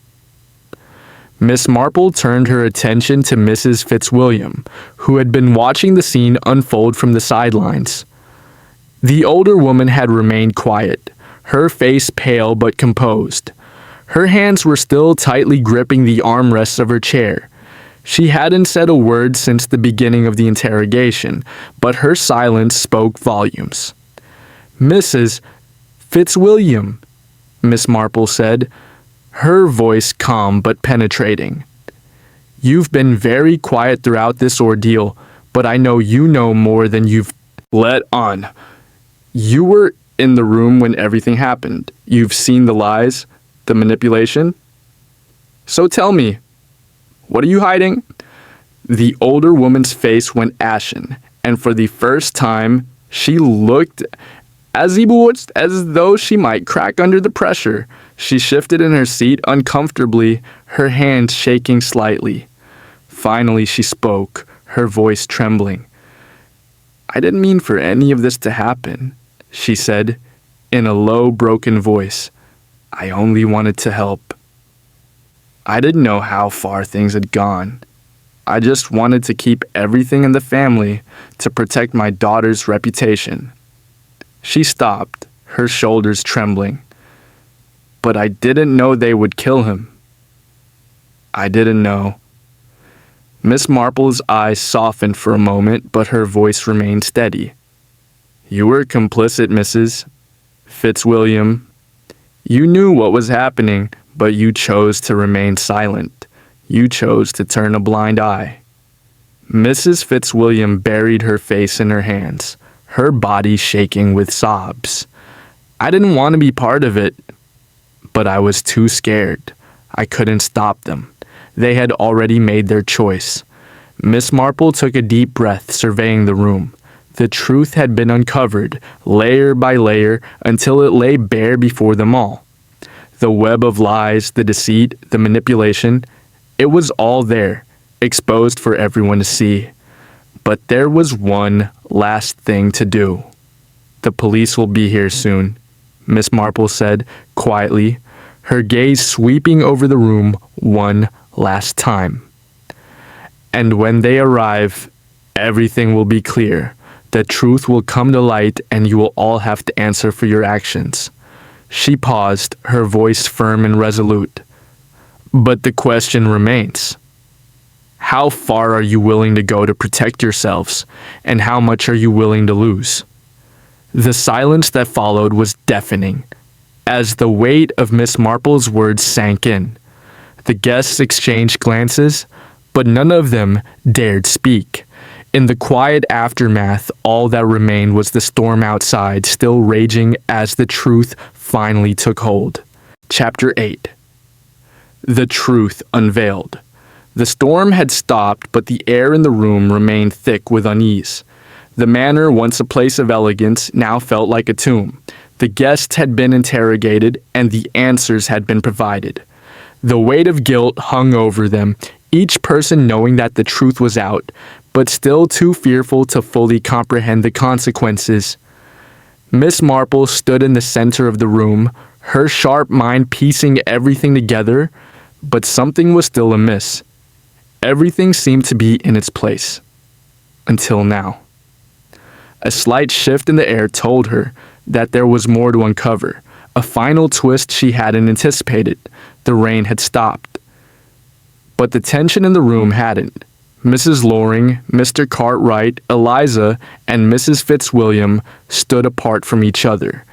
Miss Marple turned her attention to Mrs. Fitzwilliam, who had been watching the scene unfold from the sidelines. The older woman had remained quiet, her face pale but composed. Her hands were still tightly gripping the armrests of her chair. She hadn't said a word since the beginning of the interrogation, but her silence spoke volumes. "Mrs. Fitzwilliam," Miss Marple said, her voice calm but penetrating. "You've been very quiet throughout this ordeal, but I know you know more than you've let on. You were in the room when everything happened. You've seen the lies, the manipulation. So tell me, what are you hiding?" The older woman's face went ashen, and for the first time, she looked as though she might crack under the pressure. She shifted in her seat uncomfortably, her hands shaking slightly. Finally, she spoke, her voice trembling. "I didn't mean for any of this to happen," she said, in a low, broken voice. "I only wanted to help. I didn't know how far things had gone. I just wanted to keep everything in the family to protect my daughter's reputation." She stopped, her shoulders trembling. "But I didn't know they would kill him. I didn't know." Miss Marple's eyes softened for a moment, but her voice remained steady. "You were complicit, Mrs. Fitzwilliam. You knew what was happening, but you chose to remain silent. You chose to turn a blind eye." Mrs. Fitzwilliam buried her face in her hands, her body shaking with sobs. "I didn't want to be part of it, but I was too scared. I couldn't stop them. They had already made their choice." Miss Marple took a deep breath, surveying the room. The truth had been uncovered, layer by layer, until it lay bare before them all. The web of lies, the deceit, the manipulation, it was all there, exposed for everyone to see. But there was one last thing to do. "The police will be here soon," Miss Marple said quietly, her gaze sweeping over the room one last time. "And when they arrive, everything will be clear. The truth will come to light, and you will all have to answer for your actions." She paused, her voice firm and resolute. "But the question remains. How far are you willing to go to protect yourselves, and how much are you willing to lose?" The silence that followed was deafening, as the weight of Miss Marple's words sank in. The guests exchanged glances, but none of them dared speak. In the quiet aftermath, all that remained was the storm outside, still raging as the truth finally took hold. Chapter 8. The Truth Unveiled. The storm had stopped, but the air in the room remained thick with unease. The manor, once a place of elegance, now felt like a tomb. The guests had been interrogated, and the answers had been provided. The weight of guilt hung over them, each person knowing that the truth was out, but still too fearful to fully comprehend the consequences. Miss Marple stood in the center of the room, her sharp mind piecing everything together, but something was still amiss. Everything seemed to be in its place. Until now. A slight shift in the air told her that there was more to uncover, a final twist she hadn't anticipated. The rain had stopped. But the tension in the room hadn't. Mrs. Loring, Mr. Cartwright, Eliza, and Mrs. Fitzwilliam stood apart from each other,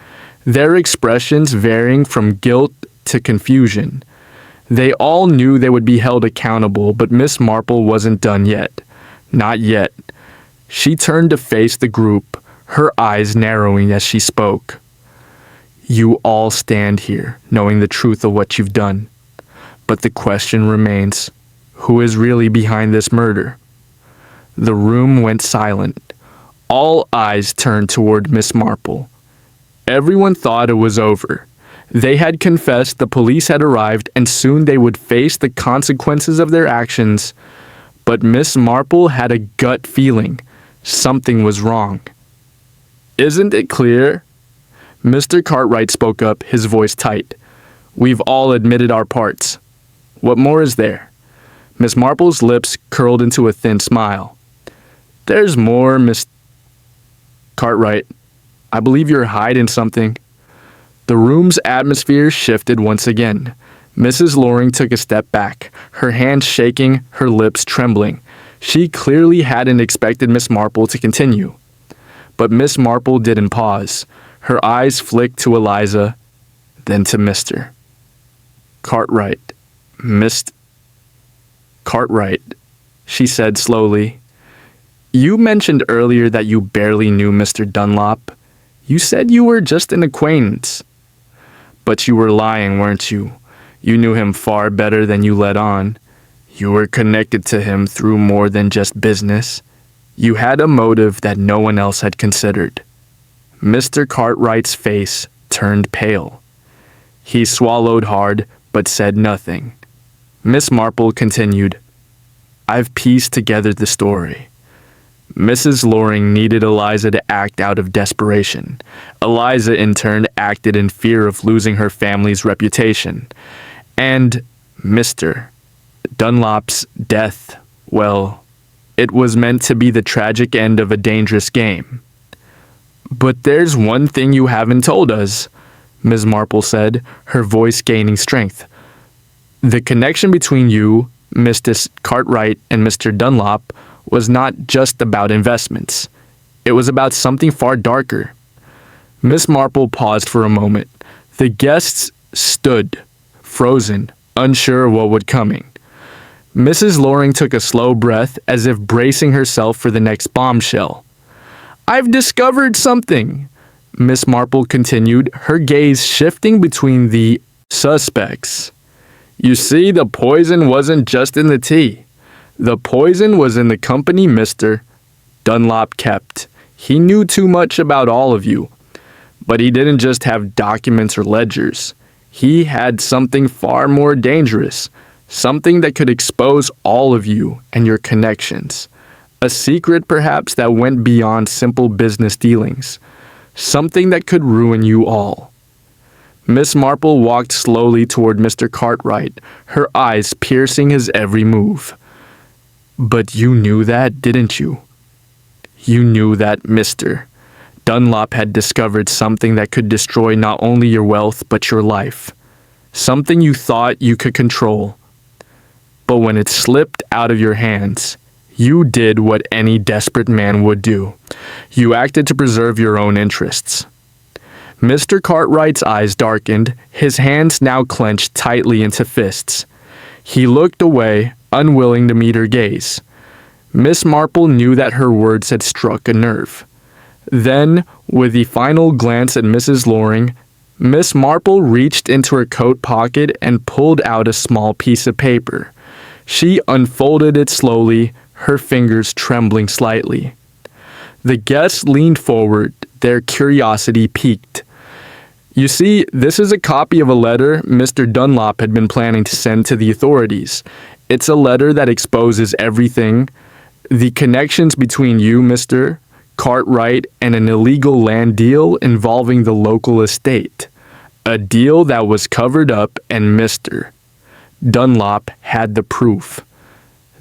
their expressions varying from guilt to confusion. They all knew they would be held accountable, but Miss Marple wasn't done yet. Not yet. She turned to face the group, her eyes narrowing as she spoke. "You all stand here, knowing the truth of what you've done. But the question remains, who is really behind this murder?" The room went silent. All eyes turned toward Miss Marple. Everyone thought it was over. They had confessed, the police had arrived, and soon they would face the consequences of their actions. But Miss Marple had a gut feeling. Something was wrong. "Isn't it clear?" Mr. Cartwright spoke up, his voice tight. "We've all admitted our parts. What more is there?" Miss Marple's lips curled into a thin smile. "There's more, Miss Cartwright. I believe you're hiding something." The room's atmosphere shifted once again. Mrs. Loring took a step back, her hands shaking, her lips trembling. She clearly hadn't expected Miss Marple to continue. But Miss Marple didn't pause. Her eyes flicked to Eliza, then to Mr. Cartwright. "Mr. Cartwright," she said slowly. "You mentioned earlier that you barely knew Mr. Dunlop. You said you were just an acquaintance. But you were lying, weren't you? You knew him far better than you let on. You were connected to him through more than just business. You had a motive that no one else had considered." Mr. Cartwright's face turned pale. He swallowed hard, but said nothing. Miss Marple continued, "I've pieced together the story." Mrs. Loring needed Eliza to act out of desperation. Eliza, in turn, acted in fear of losing her family's reputation. And Mr. Dunlop's death, well, it was meant to be the tragic end of a dangerous game. "But there's one thing you haven't told us," Ms. Marple said, her voice gaining strength. "The connection between you, Mr. Cartwright, and Mr. Dunlop was not just about investments. It was about something far darker." Miss Marple paused for a moment. The guests stood, frozen, unsure of what would coming. Mrs. Loring took a slow breath, as if bracing herself for the next bombshell. "I've discovered something," Miss Marple continued, her gaze shifting between the suspects. "You see, the poison wasn't just in the tea. The poison was in the company Mr. Dunlop kept. He knew too much about all of you. But he didn't just have documents or ledgers. He had something far more dangerous, something that could expose all of you and your connections. A secret, perhaps, that went beyond simple business dealings. Something that could ruin you all." Miss Marple walked slowly toward Mr. Cartwright, her eyes piercing his every move. "But you knew that, didn't you? You knew that Mr. Dunlop had discovered something that could destroy not only your wealth but your life. Something you thought you could control. But when it slipped out of your hands, you did what any desperate man would do. You acted to preserve your own interests." Mr. Cartwright's eyes darkened, his hands now clenched tightly into fists. He looked away, unwilling to meet her gaze. Miss Marple knew that her words had struck a nerve. Then, with a final glance at Mrs. Loring, Miss Marple reached into her coat pocket and pulled out a small piece of paper. She unfolded it slowly, her fingers trembling slightly. The guests leaned forward, their curiosity piqued. "You see, this is a copy of a letter Mr. Dunlop had been planning to send to the authorities. It's a letter that exposes everything. The connections between you, Mr. Cartwright, and an illegal land deal involving the local estate. A deal that was covered up, and Mr. Dunlop had the proof."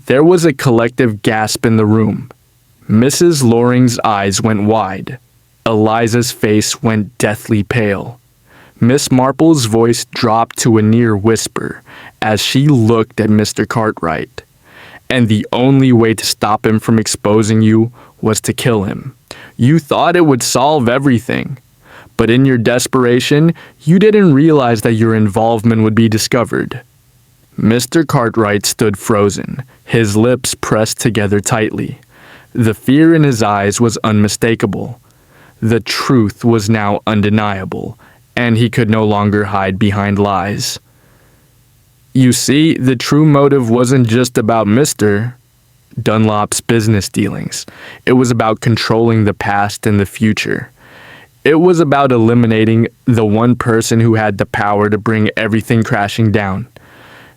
There was a collective gasp in the room. Mrs. Loring's eyes went wide. Eliza's face went deathly pale. Miss Marple's voice dropped to a near whisper as she looked at Mr. Cartwright. "And the only way to stop him from exposing you was to kill him. You thought it would solve everything. But in your desperation, you didn't realize that your involvement would be discovered." Mr. Cartwright stood frozen, his lips pressed together tightly. The fear in his eyes was unmistakable. The truth was now undeniable, and he could no longer hide behind lies. "You see, the true motive wasn't just about Mr. Dunlop's business dealings. It was about controlling the past and the future. It was about eliminating the one person who had the power to bring everything crashing down.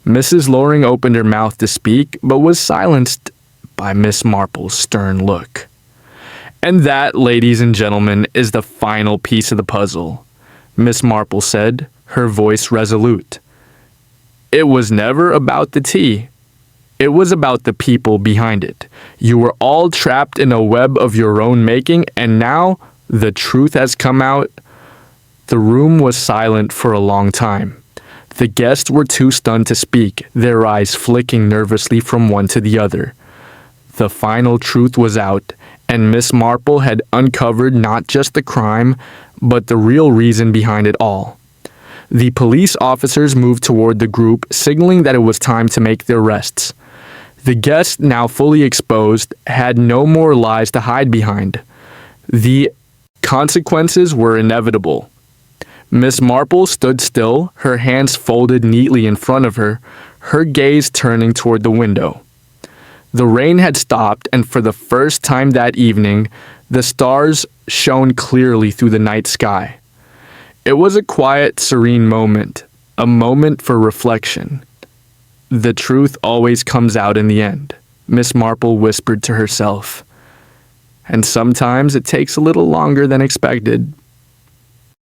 Mrs. Loring opened her mouth to speak, but was silenced by Miss Marple's stern look. And that, ladies and gentlemen, is the final piece of the puzzle, Miss Marple said, her voice resolute. It was never about the tea. It was about the people behind it. You were all trapped in a web of your own making, and now the truth has come out. The room was silent for a long time. The guests were too stunned to speak, their eyes flicking nervously from one to the other. The final truth was out, and Miss Marple had uncovered not just the crime, but the real reason behind it all. The police officers moved toward the group, signaling that it was time to make their arrests. The guests, now fully exposed, had no more lies to hide behind. The consequences were inevitable. Miss Marple stood still, her hands folded neatly in front of her, her gaze turning toward the window. The rain had stopped, and for the first time that evening, the stars shone clearly through the night sky. It was a quiet, serene moment, a moment for reflection. The truth always comes out in the end, Miss Marple whispered to herself. And sometimes it takes a little longer than expected.